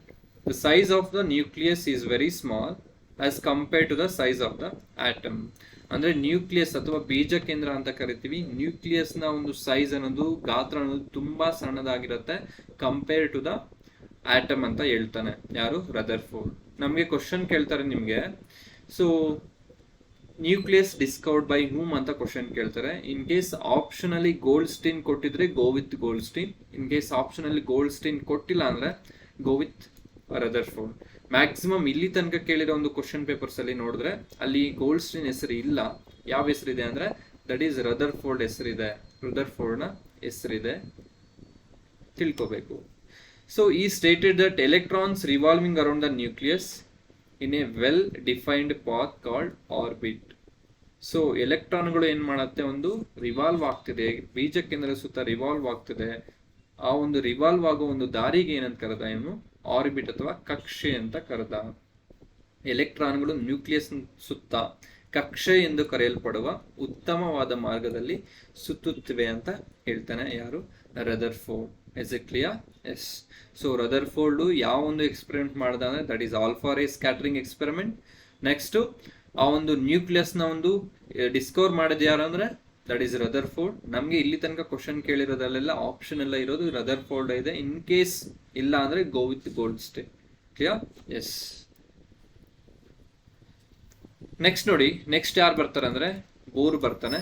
the size of the nucleus is very small as compared to the size of the atom. ಅಂದ್ರೆ nucleus ಅಥವಾ ಬೀಜ ಕೇಂದ್ರ ಅಂತ ಕರಿತೀವಿ. ನ್ಯೂಕ್ಲಿಯಸ್ ನ ಒಂದು ಸೈಜ್ ಅನ್ನೋದು, ಗಾತ್ರ ಅನ್ನೋದು ತುಂಬಾ ಸಣ್ಣದಾಗಿರುತ್ತೆ ಕಂಪೇರ್ ಟು ದ ಆಟಮ್ ಅಂತ ಹೇಳ್ತಾನೆ ಯಾರು? ರದರ್ಫೋರ್ಡ್. ನಮ್ಗೆ ಕ್ವಶನ್ ಕೇಳ್ತಾರೆ ನಿಮ್ಗೆ, ಸೊ ನ್ಯೂಕ್ಲಿಯಸ್ ಡಿಸ್ಕವರ್ಡ್ ಬೈ ಹೂಮ್ ಅಂತ ಕ್ವಶನ್ ಕೇಳ್ತಾರೆ. ಇನ್ ಕೇಸ್ ಆಪ್ಷನ್ ಅಲ್ಲಿ ಗೋಲ್ಡ್ಸ್ಟೀನ್ ಕೊಟ್ಟಿದ್ರೆ ಗೋ with Goldstein. In case option ಅಲ್ಲಿ ಗೋಲ್ಡ್ಸ್ಟೀನ್ ಕೊಟ್ಟಿಲ್ಲ ಅಂದ್ರೆ ಗೋ ವಿತ್ ರದರ್ಫೋರ್ಡ್. ಮ್ಯಾಕ್ಸಿಮಮ್ ಇಲ್ಲಿ ತನಕ ಕೇಳಿರೋ ಒಂದು ಕ್ವಶನ್ ಪೇಪರ್ಸ್ ಅಲ್ಲಿ ನೋಡಿದ್ರೆ ಅಲ್ಲಿ ಗೋಲ್ಡ್ಸ್ಟೀನ್ ಹೆಸರು ಇಲ್ಲ. ಯಾವ ಹೆಸರಿದೆ ಅಂದ್ರೆ ದಟ್ ಈಸ್ ರದರ್ಫೋರ್ಡ್ ಹೆಸರಿದೆ. ರದರ್ಫೋರ್ಡ್ ನ ಹೆಸರಿದೆ, ತಿಳ್ಕೋಬೇಕು. ಸೊ ಈ stated that electrons revolving around the nucleus in a well defined path called orbit. So ಎಲೆಕ್ಟ್ರಾನ್ಗಳು ಏನ್ ಮಾಡುತ್ತೆ, ಒಂದು ರಿವಾಲ್ವ್ ಆಗ್ತಿದೆ, ಬೀಜ ಕೇಂದ್ರದ ಸುತ್ತ ರಿವಾಲ್ವ್ ಆಗ್ತಿದೆ. ಆ ಒಂದು ರಿವಾಲ್ವ್ ಆಗೋ ಒಂದು ದಾರಿಗೆ ಏನಂತ ಕರೆದ, ಏನು ಆರ್ಬಿಟ್ ಅಥವಾ ಕಕ್ಷೆ ಅಂತ ಕರೆದ. ಎಲೆಕ್ಟ್ರಾನ್ಗಳು ನ್ಯೂಕ್ಲಿಯಸ್ ಸುತ್ತ ಕಕ್ಷೆ ಎಂದು ಕರೆಯಲ್ಪಡುವ ಉತ್ತಮವಾದ ಮಾರ್ಗದಲ್ಲಿ ಸುತ್ತುತ್ತಿವೆ ಅಂತ ಹೇಳ್ತಾನೆ ಯಾರು? Rutherford. Is it clear? Yes. So Rutherford ಯಾವ ಒಂದು ಎಕ್ಸ್ಪೆರಿಮೆಂಟ್ ಮಾಡ್ದ ಅಂದ್ರೆ that is alpha ray scattering experiment. Next ಆ ಒಂದು ನ್ಯೂಕ್ಲಿಯಸ್ ನ ಒಂದು ಡಿಸ್ಕವರ್ ಮಾಡಿದ ಯಾರು ಅಂದ್ರೆ ದಟ್ ಈಸ್ ರದರ್ಫೋರ್ಡ್. ನಮ್ಗೆ ಇಲ್ಲಿ ತನಕ ಕ್ವಶನ್ ಕೇಳಿರೋದಲ್ಲೆಲ್ಲ ಆಪ್ಷನ್ ಎಲ್ಲ ಇರೋದು ರದರ್ಫೋರ್ಡ್ ಇದೆ. ಇನ್ ಕೇಸ್ ಇಲ್ಲ ಅಂದ್ರೆ go with Goldstein. Clear? Yes. Next ನೋಡಿ, ನೆಕ್ಸ್ಟ್ ಯಾರು ಬರ್ತಾರೆ ಅಂದ್ರೆ ಬೋರ್ ಬರ್ತಾನೆ.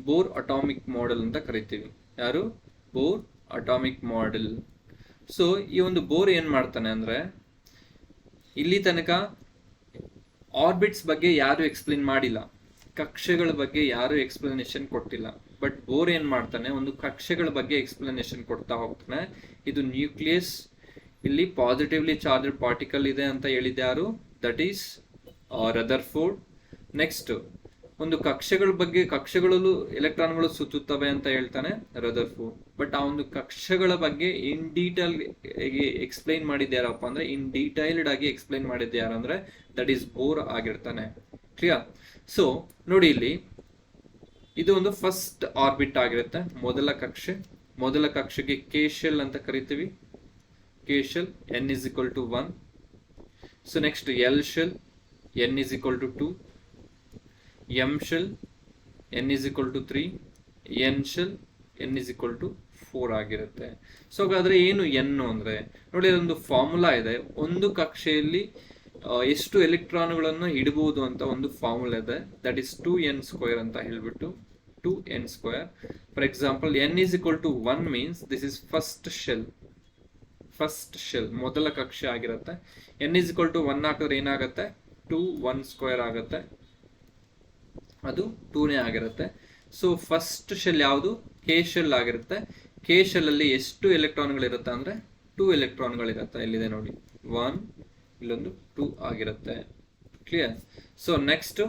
ಬೋರ್ ಅಟಾಮಿಕ್ ಮಾಡೆಲ್ ಅಂತ ಕರಿತೀವಿ. ಯಾರು? Bore atomic model. ಸೊ ಈ ಒಂದು ಬೋರ್ ಏನ್ ಮಾಡ್ತಾನೆ ಅಂದ್ರೆ, ಇಲ್ಲಿ ತನಕ ಆರ್ಬಿಟ್ಸ್ ಬಗ್ಗೆ ಯಾರು ಎಕ್ಸ್ಪ್ಲೇನ್ ಮಾಡಿಲ್ಲ, ಕಕ್ಷೆಗಳ ಬಗ್ಗೆ ಯಾರು ಎಕ್ಸ್ಪ್ಲನೇಷನ್ ಕೊಟ್ಟಿಲ್ಲ. ಬಟ್ ಬೋರ್ ಏನ್ ಮಾಡ್ತಾನೆ, ಒಂದು ಕಕ್ಷೆಗಳ ಬಗ್ಗೆ ಎಕ್ಸ್ಪ್ಲನೇಷನ್ ಕೊಡ್ತಾ ಹೋಗ್ತಾನೆ. ಇದು ನ್ಯೂಕ್ಲಿಯಸ್, ಇಲ್ಲಿ ಪಾಸಿಟಿವ್ಲಿ ಚಾರ್ಜ್ಡ್ ಪಾರ್ಟಿಕಲ್ ಇದೆ ಅಂತ ಹೇಳಿದ ಯಾರು? That is ರದರ್ಫೋರ್ಡ್. ನೆಕ್ಸ್ಟ್ ಒಂದು ಕಕ್ಷೆಗಳ ಬಗ್ಗೆ, ಕಕ್ಷೆಗಳಲ್ಲೂ ಎಲೆಕ್ಟ್ರಾನ್ಗಳು ಸುತ್ತುತ್ತವೆ ಅಂತ ಹೇಳ್ತಾನೆ ರದರ್ಫೋರ್ಡ್. ಬಟ್ ಆ ಒಂದು ಕಕ್ಷೆಗಳ ಬಗ್ಗೆ ಇನ್ ಡೀಟೇಲ್ ಎಕ್ಸ್ಪ್ಲೈನ್ ಮಾಡಿದ್ಯಾರಪ್ಪ ಅಂದ್ರೆ, ಇನ್ ಡೀಟೈಲ್ಡ್ ಆಗಿ ಎಕ್ಸ್ಪ್ಲೈನ್ ಮಾಡಿದ್ಯಾರ ಅಂದ್ರೆ ದಟ್ ಈಸ್ ಬೋರ್ ಆಗಿರ್ತಾನೆ. ಕ್ಲಿಯರ್? ಸೊ ನೋಡಿ, ಇಲ್ಲಿ ಇದು ಒಂದು ಫಸ್ಟ್ ಆರ್ಬಿಟ್ ಆಗಿರುತ್ತೆ, ಮೊದಲ ಕಕ್ಷೆ. ಮೊದಲ ಕಕ್ಷೆಗೆ ಕೆ ಶೆಲ್ ಅಂತ ಕರಿತೀವಿ. K shell n is equal to 1. So next L shell n is equal to 2. m shell n is equal to 3. n shell n is equal to 4 ಆಗಿರುತ್ತೆ. ಸೊ ಹಾಗಾದ್ರೆ ಏನು n ಅಂದ್ರೆ ನೋಡಿ, ಅದೊಂದು ಫಾರ್ಮುಲಾ ಇದೆ. ಒಂದು ಕಕ್ಷೆಯಲ್ಲಿ ಎಷ್ಟು ಎಲೆಕ್ಟ್ರಾನ್ಗಳನ್ನು ಇಡಬಹುದು ಅಂತ ಒಂದು ಫಾರ್ಮುಲಾ ಇದೆ. ದಟ್ ಈಸ್ 2n² ಅಂತ ಹೇಳ್ಬಿಟ್ಟು 2n². For example n is equal to 1 means this is first shell. First shell ಮೊದಲ ಕಕ್ಷೆ ಆಗಿರುತ್ತೆ. n is equal to 1 ಹಾಕಿದ್ರೆ ಏನಾಗುತ್ತೆ? 2 1² ಆಗುತ್ತೆ, ಅದು 2ನೇ ಆಗಿರುತ್ತೆ. ಸೊ ಫಸ್ಟ್ ಶೆಲ್ ಯಾವುದು? ಕೆ ಶೆಲ್ ಆಗಿರುತ್ತೆ. ಕೆ ಶೆಲ್ ಅಲ್ಲಿ ಎಷ್ಟು ಎಲೆಕ್ಟ್ರಾನ್ಗಳಿರುತ್ತೆ ಅಂದ್ರೆ 2 ಎಲೆಕ್ಟ್ರಾನ್ಗಳಿರುತ್ತೆ. ಇಲ್ಲಿದೆ ನೋಡಿ 1, ಇಲ್ಲೊಂದು 2 ಆಗಿರುತ್ತೆ. Clear? So next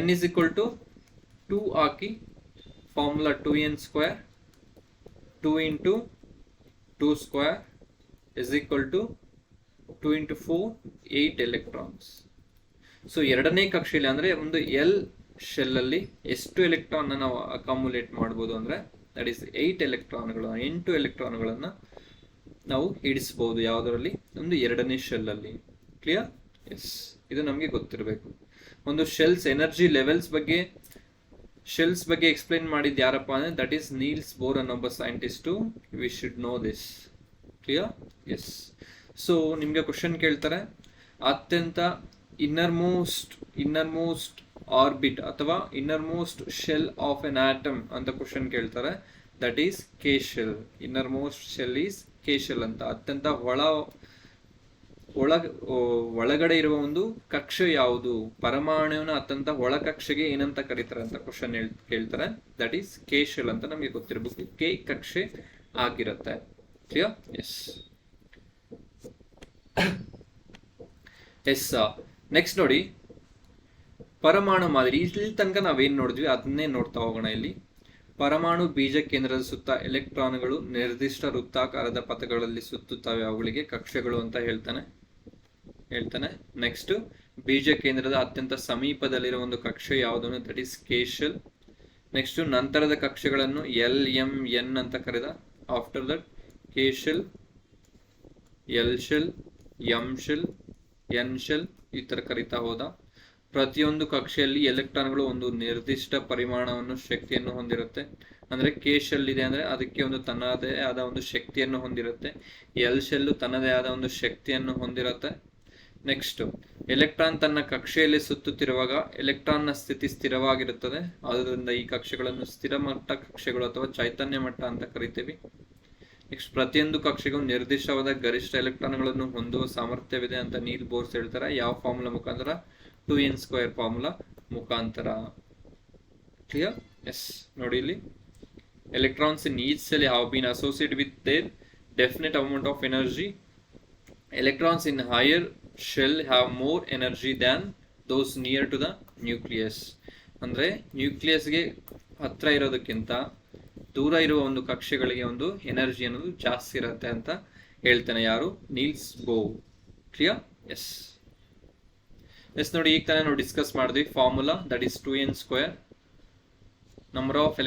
n is equal to 2 hockey formula 2n². 2 into 2² is equal to 2 into 4 8 electrons. So ಎರಡನೇ ಕಕ್ಷೆಯಲ್ಲಿ ಅಂದ್ರೆ ಒಂದು ಎಲ್ ಶೆಲ್ ಅಲ್ಲಿ ಎಷ್ಟು ಎಲೆಕ್ಟ್ರಾನ್ ನಾವು ಅಕಾಮುಲೇಟ್ ಮಾಡಬಹುದು ಅಂದ್ರೆ ದಟ್ ಈಸ್ 8 ಎಲೆಕ್ಟ್ರಾನ್ಗಳು, 8 ಎಲೆಕ್ಟ್ರಾನ್ಗಳನ್ನ ನಾವು ಇಡಿಸಬಹುದು. ಯಾವುದರಲ್ಲಿ? ಒಂದು ಎರಡನೇ ಶೆಲ್ ಅಲ್ಲಿ. ಕ್ಲಿಯರ್? ಎಸ್. ಇದು ನಮಗೆ ಗೊತ್ತಿರಬೇಕು. ಒಂದು ಶೆಲ್ಸ್ ಎನರ್ಜಿ ಲೆವೆಲ್ಸ್ ಬಗ್ಗೆ, ಶೆಲ್ಸ್ ಬಗ್ಗೆ ಎಕ್ಸ್ಪ್ಲೈನ್ ಮಾಡಿದ್ ಯಾರಪ್ಪ ಅಂದ್ರೆ ದಟ್ ಈಸ್ ನೀಲ್ಸ್ ಬೋರ್ ಅನ್ನೊಬ್ಬ scientist. We should know this. Clear? Yes. So ನಿಮ್ಗೆ ಕ್ವಶನ್ ಕೇಳ್ತಾರೆ, ಅತ್ಯಂತ ಇನ್ನರ್ಮೋಸ್ಟ್ ಆರ್ಬಿಟ್ ಅಥವಾ innermost shell of an atom ಅಂತ ಕ್ವಶನ್ ಕೇಳ್ತಾರೆ. That is K shell. Innermost shell is K shell ಅಂತ. ಅತ್ಯಂತ ಒಳಗಡೆ ಇರುವ ಒಂದು ಕಕ್ಷೆ ಯಾವುದು, ಪರಮಾಣುವಿನ ಅತ್ಯಂತ ಒಳ ಕಕ್ಷೆಗೆ ಏನಂತ ಕರೀತಾರೆ ಅಂತ ಕ್ವಶನ್ ಕೇಳ್ತಾರೆ. ದಟ್ ಈಸ್ ಕೆ ಶೆಲ್ ಅಂತ ನಮಗೆ ಗೊತ್ತಿರಬೇಕು. ಕೆ ಕಕ್ಷೆ ಆಗಿರುತ್ತೆ. ಕ್ಲಿಯರ್? ಎಸ್ ಎಸ್ ನೆಕ್ಸ್ಟ್ ನೋಡಿ, ಪರಮಾಣು ಮಾದರಿ. ಇಲ್ಲಿ ತನಕ ನಾವೇನ್ ನೋಡಿದ್ವಿ ಅದನ್ನೇ ನೋಡ್ತಾ ಹೋಗೋಣ. ಇಲ್ಲಿ ಪರಮಾಣು ಬೀಜ ಕೇಂದ್ರದ ಸುತ್ತ ಎಲೆಕ್ಟ್ರಾನ್ಗಳು ನಿರ್ದಿಷ್ಟ ವೃತ್ತಾಕಾರದ ಪಥಗಳಲ್ಲಿ ಸುತ್ತುತ್ತವೆ, ಅವುಗಳಿಗೆ ಕಕ್ಷೆಗಳು ಅಂತ ಹೇಳ್ತಾನೆ. ನೆಕ್ಸ್ಟ್, ಬೀಜ ಕೇಂದ್ರದ ಅತ್ಯಂತ ಸಮೀಪದಲ್ಲಿರುವ ಒಂದು ಕಕ್ಷೆ ಯಾವುದು, that is K shell. Next, ನಂತರದ ಕಕ್ಷೆಗಳನ್ನು ಎಲ್ ಎಂ ಎನ್ ಅಂತ ಕರೆದ. After that K shell, L shell, M shell, N shell ಈ ತರ ಕರೀತಾ ಹೋದ. ಪ್ರತಿಯೊಂದು ಕಕ್ಷೆಯಲ್ಲಿ ಎಲೆಕ್ಟ್ರಾನ್ಗಳು ಒಂದು ನಿರ್ದಿಷ್ಟ ಪರಿಮಾಣವನ್ನು ಶಕ್ತಿಯನ್ನು ಹೊಂದಿರುತ್ತೆ. ಅಂದ್ರೆ ಕೆ ಶೆಲ್ ಇದೆ ಅಂದ್ರೆ ಅದಕ್ಕೆ ಒಂದು ತನ್ನದೇ ಆದ ಒಂದು ಶಕ್ತಿಯನ್ನು ಹೊಂದಿರುತ್ತೆ. ಎಲ್ ಶೆಲ್ ತನ್ನದೇ ಆದ ಒಂದು ಶಕ್ತಿಯನ್ನು ಹೊಂದಿರುತ್ತೆ. ನೆಕ್ಸ್ಟ್, ಎಲೆಕ್ಟ್ರಾನ್ ತನ್ನ ಕಕ್ಷೆಯಲ್ಲಿ ಸುತ್ತುತ್ತಿರುವಾಗ ಎಲೆಕ್ಟ್ರಾನ್ನ ಸ್ಥಿತಿ ಸ್ಥಿರವಾಗಿರುತ್ತದೆ. ಆದ್ದರಿಂದ ಈ ಕಕ್ಷೆಗಳನ್ನು ಸ್ಥಿರ ಮಟ್ಟ ಕಕ್ಷೆಗಳು ಅಥವಾ ಚೈತನ್ಯ ಮಟ್ಟ ಅಂತ ಕರಿತೀವಿ. ನೆಕ್ಸ್ಟ್, ಪ್ರತಿಯೊಂದು ಕಕ್ಷೆಗೂ ನಿರ್ದಿಷ್ಟವಾದ ಗರಿಷ್ಠ ಎಲೆಕ್ಟ್ರಾನ್ಗಳನ್ನು ಹೊಂದುವ ಸಾಮರ್ಥ್ಯವಿದೆ ಅಂತ ನೀಲ್ ಬೋರ್ಸ್ ಹೇಳ್ತಾರೆ. ಯಾವ ಫಾರ್ಮುಲಾ ಮುಖಾಂತರ? 2n² ಫಾರ್ಮುಲಾ ಮುಖಾಂತರ. ಕ್ಲಿಯರ್? ಎಸ್ ನೋಡಿ, ಇಲ್ಲಿ electrons in each cell have been associated with their definite amount of energy. Electrons in higher shell have more energy than those near to the nucleus. ಅಂದ್ರೆ ನ್ಯೂಕ್ಲಿಯಸ್ಗೆ ಹತ್ರ ಇರೋದಕ್ಕಿಂತ ದೂರ ಇರುವ ಒಂದು ಕಕ್ಷೆಗಳಿಗೆ ಒಂದು ಎನರ್ಜಿ ಅನ್ನೋದು ಜಾಸ್ತಿ ಇರುತ್ತೆ ಅಂತ ಹೇಳ್ತಾನೆ. ಯಾರು? Niels Bohr. Clear? Yes yes ನೋಡಿ, ಈಗ ತಾನೇ ನಾವು ಡಿಸ್ಕಸ್ ಮಾಡಿದ್ವಿ formula. That is 2n². Number of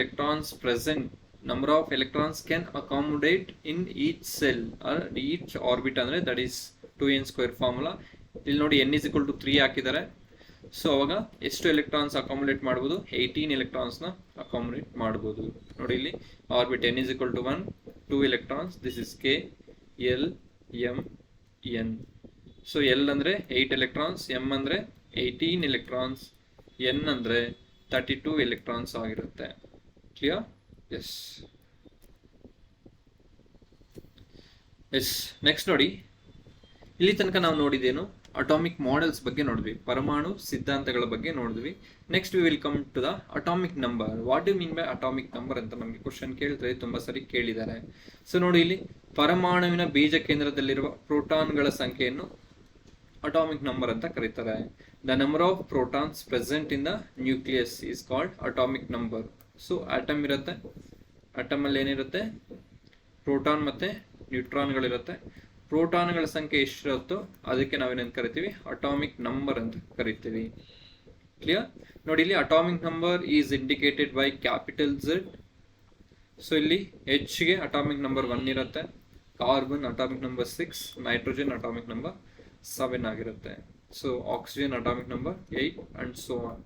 electrons can accommodate in each cell or each orbit ಅಂದ್ರೆ that is 2n² ಫಾರ್ಮುಲಾ. ಇಲ್ಲಿ ನೋಡಿ n is equal to 3 ಹಾಕಿದ್ದಾರೆ. ಸೊ ಅವಾಗ ಎಷ್ಟು ಎಲೆಕ್ಟ್ರಾನ್ಸ್ ಅಕಾಮುಲೇಟ್ ಮಾಡ್ಬೋದು? 18 ಎಲೆಕ್ಟ್ರಾನ್ಸ್ ನ ಅಕಾಮುಲೇಟ್ ಮಾಡ್ಬೋದು. ನೋಡಿ ಇಲ್ಲಿ orbit n is equal to 1, 2 electrons. This is k, l, m, n. So l ಅಂದ್ರೆ 8 electrons, m ಅಂದ್ರೆ 18 electrons, n ಅಂದ್ರೆ 32 ಎಲೆಕ್ಟ್ರಾನ್ಸ್ ಆಗಿರುತ್ತೆ. ಕ್ಲಿಯರ್? ಎಸ್ ಎಸ್ ನೆಕ್ಸ್ಟ್ ನೋಡಿ, ಇಲ್ಲಿ ತನಕ ನಾವು ನೋಡಿದೇನು? ಅಟಾಮಿಕ್ ಮಾಡೆಲ್ಸ್ ಬಗ್ಗೆ ನೋಡಿದ್ವಿ, ಪರಮಾಣು ಸಿದ್ಧಾಂತಗಳ ಬಗ್ಗೆ ನೋಡಿದ್ವಿ. Next we will come to the atomic number. What do mean by atomic number ಅಂತ ನಮಗೆ ಕ್ವಶನ್ ಕೇಳಿದ್ರೆ ತುಂಬಾ ಸರಿ ಕೇಳಿದ್ದಾರೆ. ಸೊ ನೋಡಿ, ಇಲ್ಲಿ ಪರಮಾಣುವಿನ ಬೀಜ ಕೇಂದ್ರದಲ್ಲಿರುವ ಪ್ರೋಟಾನ್ಗಳ ಸಂಖ್ಯೆಯನ್ನು ಅಟಾಮಿಕ್ ನಂಬರ್ ಅಂತ ಕರೀತಾರೆ. The number of protons present in the nucleus is called atomic number. So atom ಇರುತ್ತೆ, atom ಅಲ್ಲಿ ಏನಿರುತ್ತೆ? ಪ್ರೋಟಾನ್ ಮತ್ತೆ ನ್ಯೂಟ್ರಾನ್ಗಳಿರುತ್ತೆ. ಪ್ರೋಟಾನ್ಗಳ ಸಂಖ್ಯೆ ಎಷ್ಟಿರುತ್ತೋ ಅದಕ್ಕೆ ನಾವೇನೇನು ಕರಿತೀವಿ? ಅಟಾಮಿಕ್ ನಂಬರ್ ಅಂತ ಕರಿತೀವಿ. ಕ್ಲಿಯರ್? ನೋಡಿ, ಇಲ್ಲಿ atomic number is indicated by capital Z. So ಇಲ್ಲಿ H ಗೆ ಅಟಾಮಿಕ್ ನಂಬರ್ 1 ಇರುತ್ತೆ, carbon atomic number 6, nitrogen atomic number 7 ಆಗಿರುತ್ತೆ. So oxygen atomic number 8 and so on.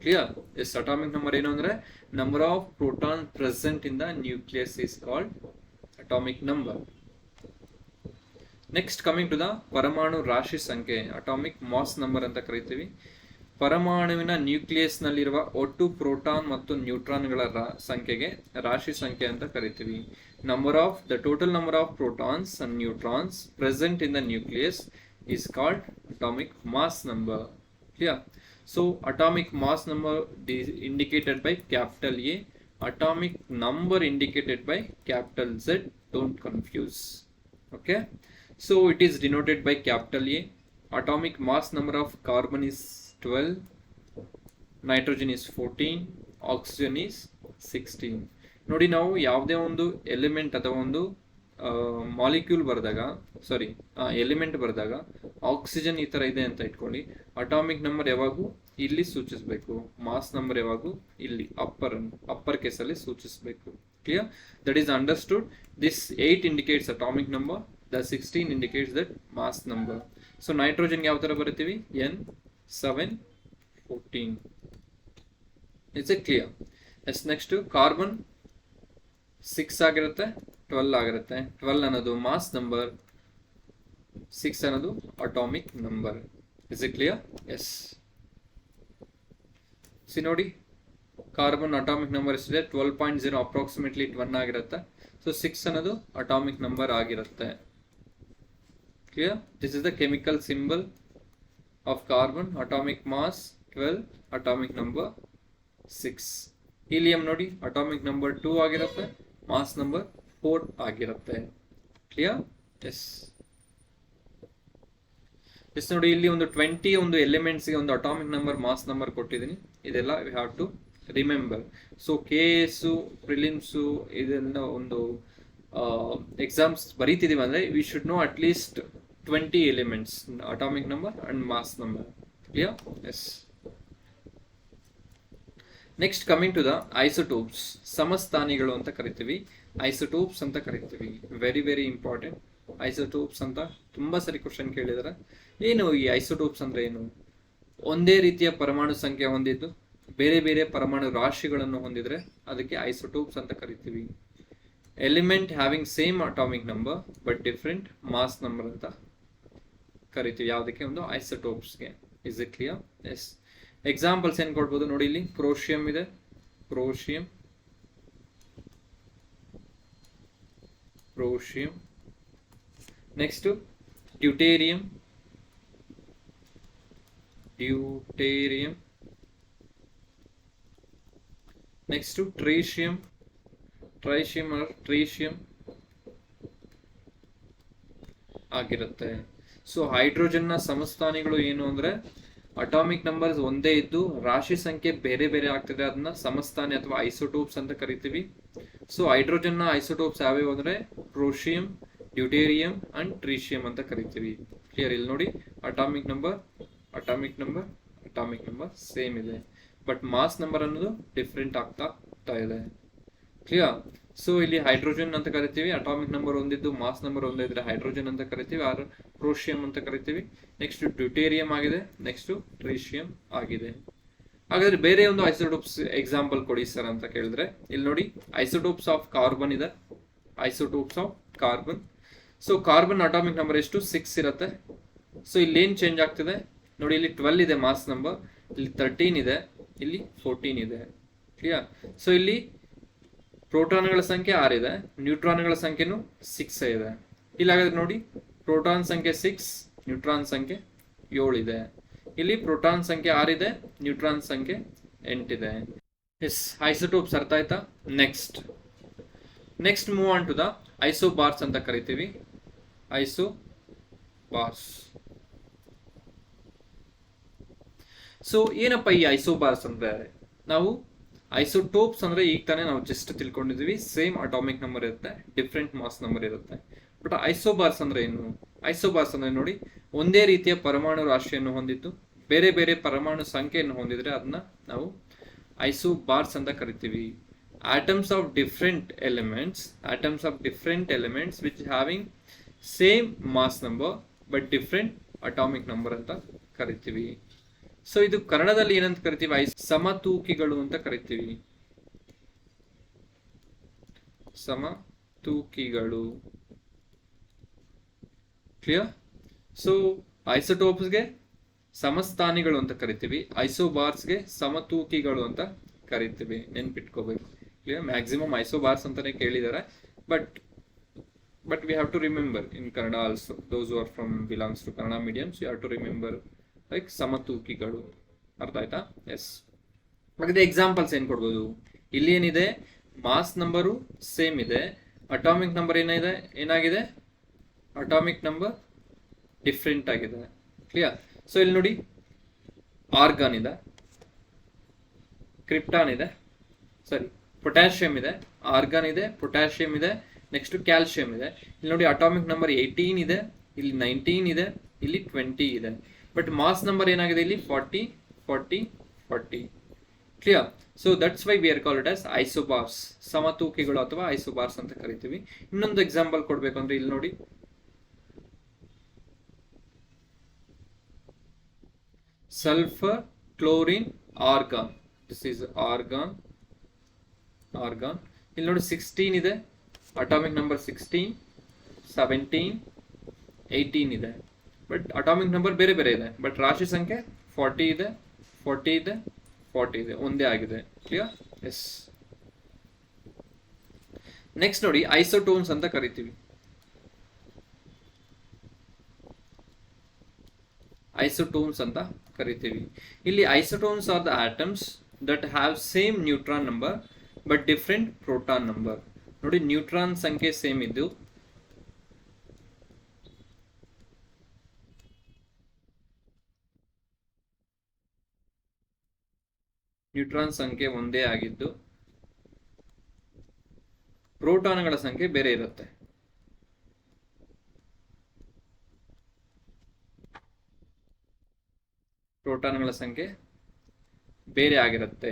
Clear? This atomic number ಏನು ಅಂದ್ರೆ number of proton present in the nucleus is called atomic number. Next, coming to the ಪರಮಾಣು ರಾಶಿ ಸಂಖ್ಯೆ, atomic mass number ಅಂತ ಕರೀತೀವಿ. ಪರಮಾಣುವಿನ nucleus ನಲ್ಲಿರುವ ಒಟ್ಟು ಪ್ರೋಟಾನ್ ಮತ್ತು ನ್ಯೂಟ್ರಾನ್ಗಳ ಸಂಖ್ಯೆಗೆ ರಾಶಿ ಸಂಖ್ಯೆ ಅಂತ ಕರಿತೀವಿ. The total number of protons and neutrons present in the nucleus is called atomic mass number. Clear? So atomic mass number is indicated by capital A, atomic number indicated by capital Z. Don't confuse. Okay? So it is denoted by capital A. Atomic mass number of carbon is 12, nitrogen is 14, oxygen is 16. ನೋಡಿ, ನಾವು ಯಾವುದೇ ಒಂದು element ಅಥವಾ ಒಂದು molecule ಬರೆದಾಗ, element ಬರೆದಾಗ oxygen ಈ ತರ ಇದೆ ಅಂತ ಇಟ್ಕೊಳ್ಳಿ. ಅಟಾಮಿಕ್ ನಂಬರ್ ಯಾವಾಗೂ ಇಲ್ಲಿ ಸೂಚಿಸಬೇಕು, ಮಾಸ್ ನಂಬರ್ ಯಾವಾಗೂ ಇಲ್ಲಿ ಅಪ್ಪರ್ ಕೇಸಲ್ಲಿ ಸೂಚಿಸಬೇಕು. Clear? That is understood. This 8 indicates atomic number, the 16 indicates that mass number. So nitrogen ಯಾವ ತರ ಬರಿತೀವಿ? N714. It's a clear? Yes next, carbon 6 ಆಗಿರುತ್ತೆ, 12 ಆಗಿರುತ್ತೆ. 12 ಅನ್ನೋದು ಮಾಸ್ ನಂಬರ್, 6 ಅನ್ನೋದು atomic number. Is it clear? Yes. See ನೋಡಿ, carbon atomic number ಎಷ್ಟಿದೆ? 12.0, approximately 1 ಆಗಿರುತ್ತೆ. ಸೊ 6 ಅನ್ನೋದು ಅಟಾಮಿಕ್ ನಂಬರ್ ಆಗಿರುತ್ತೆ. Here, this is the chemical symbol of carbon. Atomic mass 12, atomic number 6. Helium ನೋಡಿ atomic number 2 ಆಗಿರುತ್ತೆ, mass number 4 ಆಗಿರುತ್ತೆ. Clear? Yes yes ನೋಡಿ, ಇಲ್ಲಿ ಒಂದು 20 ಒಂದು ಎಲಿಮೆಂಟ್ಸ್ಗೆ ಒಂದು ಅಟಾಮಿಕ್ ನಂಬರ್, ಮಾಸ್ ನಂಬರ್ ಕೊಟ್ಟಿದ್ದೀನಿ. ಇದೆಲ್ಲ we have to remember. So KS prelims ಇದೆಲ್ಲ ಒಂದು ಎಕ್ಸಾಮ್ಸ್ ಬರೀತಿದೀವಿ ಅಂದರೆ we should know at least 20 elements, atomic number and mass number. Clear? Yes. Next coming to the isotopes, ಸಮಸ್ಥಾನಿಗಳು ಅಂತ ಕರಿತೀವಿ, ಐಸೋಟೋಪ್ಸ್ ಅಂತ ಕರಿತೀವಿ. Very very important. ಐಸೋಟೋಪ್ಸ್ ಅಂತ ತುಂಬಾ ಸರಿ ಕ್ವಶನ್ ಕೇಳಿದಾರೆ. ಏನು ಈ ಐಸೋಟೋಪ್ಸ್ ಅಂದ್ರೆ ಏನು? ಒಂದೇ ರೀತಿಯ ಪರಮಾಣು ಸಂಖ್ಯೆ ಹೊಂದಿದ್ದು ಬೇರೆ ಬೇರೆ ಪರಮಾಣು ರಾಶಿಗಳನ್ನು ಹೊಂದಿದ್ರೆ ಅದಕ್ಕೆ ಐಸೋಟೋಪ್ಸ್ ಅಂತ ಕರಿತೀವಿ. Element having same atomic number but different mass number ಅಂತ ಕರಿತೀವಿ. ಯಾವುದಕ್ಕೆ? ಒಂದು ಐಸೋಟೋಪ್ಸ್ಗೆ. Is it clear? Yes. Examples ಏನ್ ಕೊಡ್ಬೋದು ನೋಡಿ, ಇಲ್ಲಿ ಪ್ರೋಶಿಯಂ ಇದೆ, protium, protium. Next deuterium, deuterium. Next tritium, tritium or tritium ಆಗಿರುತ್ತೆ. ಸೊ ಹೈಡ್ರೋಜನ್ನ ಸಮಸ್ಥಾನಿಗಳು ಏನು ಅಂದ್ರೆ ಅಟಾಮಿಕ್ ನಂಬರ್ಸ್ ಒಂದೇ ಇದ್ದು ರಾಶಿ ಸಂಖ್ಯೆ ಬೇರೆ ಬೇರೆ ಆಗ್ತದೆ, ಅದನ್ನ ಸಮಸ್ಥಾನಿ ಅಥವಾ ಐಸೋಟೋಪ್ಸ್ ಅಂತ ಕರಿತೀವಿ. ಸೊ ಹೈಡ್ರೋಜನ್ನ ಐಸೋಟೋಪ್ಸ್ ಯಾವ್ಯಾವ ಅಂದ್ರೆ ಪ್ರೋಶಿಯಂ, ಡ್ಯೂಟೇರಿಯಂ ಅಂಡ್ ಟ್ರೀಶಿಯಂ ಅಂತ ಕರಿತೀವಿ. ಕ್ಲಿಯರ್? ಇಲ್ಲಿ ನೋಡಿ, atomic number, atomic number, atomic number same ಇದೆ, ಬಟ್ ಮಾಸ್ ನಂಬರ್ ಅನ್ನೋದು ಡಿಫ್ರೆಂಟ್ ಆಗ್ತಾ ಇದೆ. ಕ್ಲಿಯರ್? ಸೊ ಇಲ್ಲಿ ಹೈಡ್ರೋಜನ್ ಅಂತ ಕರಿತೀವಿ, ಅಟಾಮಿಕ್ ನಂಬರ್ ಒಂದಿದ್ದು ಮಾಸ್ ನಂಬರ್ ಒಂದೇ ಇದ್ರೆ ಹೈಡ್ರೋಜನ್ ಅಂತ ಕರಿತೀವಿ, ಆರ್ ಪ್ರೋಶಿಯಂ ಅಂತ ಕರಿತೀವಿ. ನೆಕ್ಸ್ಟ್ ಡ್ಯೂಟೇರಿಯಂ ಆಗಿದೆ, ನೆಕ್ಸ್ಟ್ ಟ್ರೀಶಿಯಂ ಆಗಿದೆ. ಹಾಗಾದ್ರೆ ಬೇರೆ ಒಂದು ಐಸೋಟೋಪ್ಸ್ ಎಕ್ಸಾಂಪಲ್ ಕೊಡಿ ಸರ್ ಅಂತ ಕೇಳಿದ್ರೆ, ಇಲ್ಲಿ ನೋಡಿ ಐಸೋಟೋಪ್ಸ್ ಆಫ್ ಕಾರ್ಬನ್ ಇದೆ, isotopes of carbon. So carbon atomic number ಎಷ್ಟು? 6 ಇರುತ್ತೆ. ಸೊ ಇಲ್ಲಿ ಏನ್ ಚೇಂಜ್ ಆಗ್ತಿದೆ ನೋಡಿ, ಇಲ್ಲಿ 12 ಇದೆ ಮಾಸ್ ನಂಬರ್, ಇಲ್ಲಿ 13 ಇದೆ, ಇಲ್ಲಿ 14 ಇದೆ. ಕ್ಲಿಯರ್? ಸೊ ಇಲ್ಲಿ ಪ್ರೋಟಾನ್ಗಳ ಸಂಖ್ಯೆ 6 ಇದೆ, ನ್ಯೂಟ್ರಾನ್ಗಳ ಸಂಖ್ಯೆನೂ 6 ಇದೆ. ಇಲ್ಲಿ ಹಾಗಾದ್ರೆ ನೋಡಿ, ಪ್ರೋಟಾನ್ ಸಂಖ್ಯೆ 6, ನ್ಯೂಟ್ರಾನ್ ಸಂಖ್ಯೆ 7 ಇದೆ. ಇಲ್ಲಿ ಪ್ರೋಟಾನ್ ಸಂಖ್ಯೆ 6 ಇದೆ, ನ್ಯೂಟ್ರಾನ್ ಸಂಖ್ಯೆ 8 ಇದೆ. ಎಸ್, ಐಸೋಟೋಪ್ಸ್ ಅರ್ಥ ಆಯ್ತಾ? Next move on to the isobars ಅಂತ ಕರಿತೀವಿ. ಐಸೋಬಾರ್ಸ್. ಸೊ ಏನಪ್ಪ ಈ ಐಸೋಬಾರ್ಸ್ ಅಂದ್ರೆ? ನಾವು ಐಸೋಟೋಪ್ಸ್ ಅಂದ್ರೆ ಈಗ ತಾನೇ ನಾವು ಜಸ್ಟ್ ತಿಳ್ಕೊಂಡಿದ್ವಿ, ಸೇಮ್ ಅಟಾಮಿಕ್ ನಂಬರ್ ಇರುತ್ತೆ, ಡಿಫ್ರೆಂಟ್ ಮಾಸ್ ನಂಬರ್ ಇರುತ್ತೆ. ಬಟ್ ಐಸೋಬಾರ್ಸ್ ಅಂದ್ರೆ ಏನು? ಐಸೋಬಾರ್ಸ್ ಅಂದ್ರೆ ನೋಡಿ, ಒಂದೇ ರೀತಿಯ ಪರಮಾಣು ರಾಶಿಯನ್ನು ಹೊಂದಿದ್ದು ಬೇರೆ ಬೇರೆ ಪರಮಾಣು ಸಂಖ್ಯೆಯನ್ನು ಹೊಂದಿದ್ರೆ ಅದನ್ನ ನಾವು ಐಸೋಬಾರ್ಸ್ ಅಂತ ಕರಿತೀವಿ. Atoms of different elements which having same mass number but different atomic number ಅಂತ ಕರಿತೀವಿ. ಸೊ ಇದು ಕನ್ನಡದಲ್ಲಿ ಏನಂತ ಕರಿತೀವಿ? ಸಮತೂಕಿಗಳು ಅಂತ ಕರಿತೀವಿ. ಸಮತೂಕಿಗಳು. ಕ್ಲಿಯರ್? ಸೊ ಐಸೋಟೋಪ್ಸ್ಗೆ ಸಮಸ್ಥಾನಿಗಳು ಅಂತ ಕರಿತೀವಿ, ಐಸೋಬಾರ್ಸ್ಗೆ ಸಮತೂಕಿಗಳು ಅಂತ ಕರಿತೀವಿ. ನೆನ್ಪಿಟ್ಕೋಬೇಕು. ಕ್ಲಿಯರ್? ಮ್ಯಾಕ್ಸಿಮಮ್ ಐಸೋಬಾರ್ಸ್ ಅಂತಾನೆ ಕೇಳಿದ್ದಾರೆ, but we have to remember in Kannada also. Those are from belongs to Kannada mediums, you have to remember like ಸಮತೂಕಿಗಳು. ಅರ್ಥ ಆಯ್ತಾ? ಎಸ್. ಹಾಗಾದ್ರೆ ಎಕ್ಸಾಂಪಲ್ಸ್ ಏನ್ ಕೊಡ್ಬೋದು? ಇಲ್ಲಿ ಏನಿದೆ, ಮಾಸ್ ನಂಬರು ಸೇಮ್ ಇದೆ, ಅಟಾಮಿಕ್ ನಂಬರ್ ಏನಾಗಿದೆ? ಅಟಾಮಿಕ್ ನಂಬರ್ ಡಿಫ್ರೆಂಟ್ ಆಗಿದೆ. ಕ್ಲಿಯರ್? ಸೊ ಇಲ್ಲಿ ನೋಡಿ, ಆರ್ಗಾನ್ ಇದೆ, ಕ್ರಿಪ್ಟಾನ್ ಇದೆ, ಪೊಟ್ಯಾಷಿಯಂ ಇದೆ, ಆರ್ಗಾನ್ ಇದೆ, ಪೊಟ್ಯಾಷಿಯಂ ಇದೆ, ನೆಕ್ಸ್ಟ್ ಕ್ಯಾಲ್ಸಿಯಂ ಇದೆ. ಇಲ್ಲಿ ನೋಡಿ ಅಟಾಮಿಕ್ ನಂಬರ್ 18 ಇದೆ, ಇಲ್ಲಿ 19 ಇದೆ, ಇಲ್ಲಿ 20 ಇದೆ. ಬಟ್ ಮಾಸ್ ನಂಬರ್ ಏನಾಗಿದೆ? ಇಲ್ಲಿ 40, 40, 40. Clear? So that's why we are called it as isobars. ಸಮತೂಕಿಗಳು ಅಥವಾ ಐಸೋಬಾರ್ಸ್ ಅಂತ ಕರಿತೀವಿ. ಇನ್ನೊಂದು ಎಕ್ಸಾಂಪಲ್ ಕೊಡ್ಬೇಕು ಅಂದ್ರೆ ಇಲ್ಲಿ ನೋಡಿ, sulphur, chlorine, argon. This is argon. ಇಲ್ಲಿ ನೋಡಿ 16 ಇದೆ, ಅಟಾಮಿಕ್ ನಂಬರ್ 16, 17, 18 ಇದೆ. ಬಟ್ ಅಟಾಮಿಕ್ ನಂಬರ್ ಬೇರೆ ಬೇರೆ ಇದೆ, ಬಟ್ ರಾಶಿ ಸಂಖ್ಯೆ 40 ಇದೆ, 40 ಇದೆ, 40 ಇದೆ, ಒಂದೇ ಆಗಿದೆ. ಕ್ಲಿಯರ್? ಎಸ್. ನೆಕ್ಸ್ಟ್ ನೋಡಿ, ಐಸೋಟೋನ್ಸ್ ಅಂತ ಕರಿತೀವಿ. ಐಸೋಟೋನ್ಸ್ ಅಂತ ಕರಿತೀವಿ. ಇಲ್ಲಿ isotones are the atoms that have same neutron number but different proton number. ನೋಡಿ, ನ್ಯೂಟ್ರಾನ್ ಸಂಖ್ಯೆ ಸೇಮ್ ಇದ್ದು ನ್ಯೂಟ್ರಾನ್ ಸಂಖ್ಯೆ ಒಂದೇ ಆಗಿದ್ದು ಪ್ರೋಟಾನ್ಗಳ ಸಂಖ್ಯೆ ಬೇರೆ ಇರುತ್ತೆ. ಪ್ರೋಟಾನ್ಗಳ ಸಂಖ್ಯೆ ಬೇರೆ ಆಗಿರುತ್ತೆ.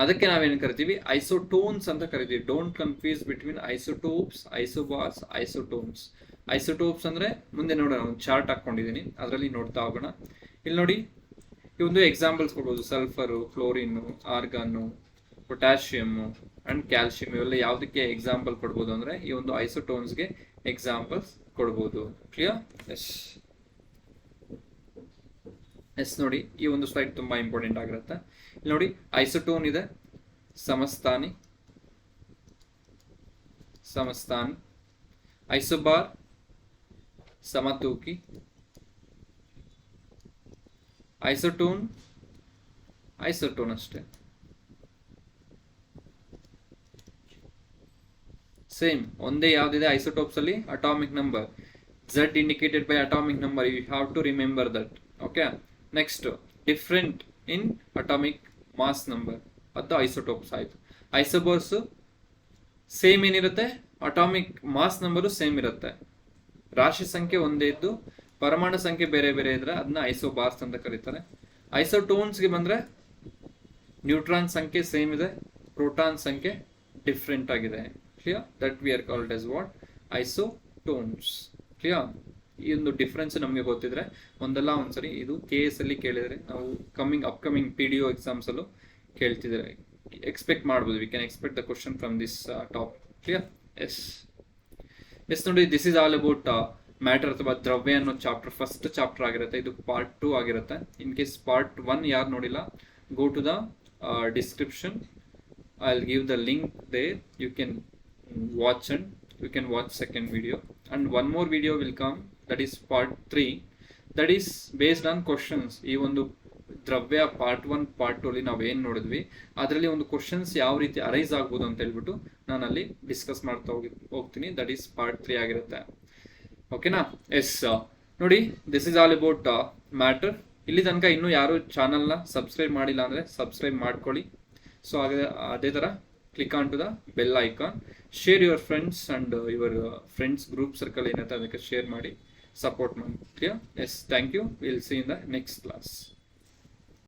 ಅದಕ್ಕೆ ನಾವೇನು ಕರಿತೀವಿ, ಐಸೋಟೋನ್ಸ್ ಅಂತ ಕರಿತೀವಿ. Don't confuse between isotopes, isobars, isotones. Isotopes ಅಂದ್ರೆ ಮುಂದೆ ನೋಡೋಣ, ಒಂದು ಚಾರ್ಟ್ ಹಾಕೊಂಡಿದ್ದೀನಿ, ಅದರಲ್ಲಿ ನೋಡ್ತಾ ಹೋಗೋಣ. ಇಲ್ಲಿ ನೋಡಿ, ಈ ಒಂದು ಎಕ್ಸಾಂಪಲ್ಸ್ ಕೊಡ್ಬೋದು. ಸಲ್ಫರು, ಫ್ಲೋರಿನ್ನು, ಆರ್ಗಾನು, ಪೊಟ್ಯಾಷಿಯಮ್ಮು ಅಂಡ್ ಕ್ಯಾಲ್ಸಿಯಂ, ಇವೆಲ್ಲ ಯಾವುದಕ್ಕೆ ಎಕ್ಸಾಂಪಲ್ ಕೊಡ್ಬೋದು ಅಂದ್ರೆ ಈ ಒಂದು ಐಸೋಟೋನ್ಸ್ಗೆ ಎಕ್ಸಾಂಪಲ್ಸ್ ಕೊಡ್ಬೋದು. ಕ್ಲಿಯರ್? ಎಸ್ ನೋಡಿ, ಈ ಒಂದು ಸ್ಲೈಡ್ ತುಂಬಾ ಇಂಪಾರ್ಟೆಂಟ್ ಆಗಿರುತ್ತೆ. ಇಲ್ಲಿ ನೋಡಿ, ಐಸೋಟೋನ್ ಇದೆ, ಸಮಸ್ಥಾನಿ, ಐಸೋಬಾರ್ ಸಮತೂಕಿ, ಐಸೋಟೋನ್ ಅಷ್ಟೇ. ಸೇಮ್ ಒಂದೇ ಯಾವ್ದಿದೆ ಐಸೋಟೋಪ್ಸ್ ಅಲ್ಲಿ, atomic number Z indicated by atomic number. You have to remember that. Okay. Next, different in atomic mass number ಅದು ಐಸೋಟೋಪ್ಸ್ ಆಯ್ತು. ಐಸೋಬಾರ್ಸ್ ಸೇಮ್ ಏನಿರುತ್ತೆ, ಅಟಾಮಿಕ್ ಮಾಸ್ ನಂಬರು ಸೇಮ್ ಇರುತ್ತೆ. ರಾಶಿ ಸಂಖ್ಯೆ ಒಂದೇ ಇದ್ದು ಪರಮಾಣು ಸಂಖ್ಯೆ ಬೇರೆ ಬೇರೆ ಇದ್ರೆ ಅದನ್ನ ಐಸೋಬಾರ್ಸ್ ಅಂತ ಕರೀತಾರೆ. ಐಸೋಟೋನ್ಸ್ಗೆ ಬಂದ್ರೆ ನ್ಯೂಟ್ರಾನ್ ಸಂಖ್ಯೆ ಸೇಮ್ ಇದೆ, ಪ್ರೋಟಾನ್ ಸಂಖ್ಯೆ ಡಿಫ್ರೆಂಟ್ ಆಗಿದೆ. Clear? That we are called as what? Isotones. Clear? ಈ ಒಂದು ಡಿಫ್ರೆನ್ಸ್ ನಮಗೆ ಗೊತ್ತಿದ್ರೆ ಒಂದಲ್ಲ ಒಂದ್ಸರಿ ಇದು KS ಅಲ್ಲಿ ಕೇಳಿದ್ರೆ, ನಾವು ಅಪ್ಕಮಿಂಗ್ PDO ಎಕ್ಸಾಮ್ಸ್ ಅಲ್ಲೂ ಕೇಳ್ತಿದ್ರೆ ಎಕ್ಸ್ಪೆಕ್ಟ್ ಮಾಡ್ಬೋದು. We can expect the question from this top. Clear? Yes ನೋಡಿ, this is all about matter ಅಥವಾ ದ್ರವ್ಯ ಅನ್ನೋ ಚಾಪ್ಟರ್, ಫಸ್ಟ್ ಚಾಪ್ಟರ್ ಆಗಿರುತ್ತೆ. ಇದು ಪಾರ್ಟ್ 2 ಆಗಿರುತ್ತೆ. ಇನ್ ಕೇಸ್ ಪಾರ್ಟ್ 1 ಯಾರು ನೋಡಿಲ್ಲ, go to the description. I will give the link there. You can watch and you can watch second video, and one more video will come, that is part 3, that is based on questions. ಈ ಒಂದು ದ್ರವ್ಯ part 1 part 2 ಅಲ್ಲಿ ನಾವೇನು ನೋಡಿದ್ವಿ ಅದರಲ್ಲಿ ಒಂದು questions ಯಾವ ರೀತಿ ಅರೈಸ್ ಆಗ್ಬೋದು ಅಂತ ಹೇಳ್ಬಿಟ್ಟು ನಾನು ಅಲ್ಲಿ ಡಿಸ್ಕಸ್ ಮಾಡ್ತಾ ಹೋಗ್ತೀನಿ. ದಟ್ ಈಸ್ ಪಾರ್ಟ್ 3 ಆಗಿರುತ್ತೆ. ಓಕೆನಾ? ಎಸ್ ನೋಡಿ, this is all about matter. ಇಲ್ಲಿ ತನಕ ಇನ್ನೂ ಯಾರು ಚಾನಲ್ನ ಸಬ್ಸ್ಕ್ರೈಬ್ ಮಾಡಿಲ್ಲ ಅಂದರೆ ಸಬ್ಸ್ಕ್ರೈಬ್ ಮಾಡ್ಕೊಳ್ಳಿ. ಸೊ ಅದೇ ಥರ click on to the bell icon, share your friends and your friends group circle ಏನಂತ ಅದಕ್ಕೆ ಶೇರ್ ಮಾಡಿ ಸಪೋರ್ಟ್ ಮಾಡಿ. Clear? Yes, thank you. Will see in the next class.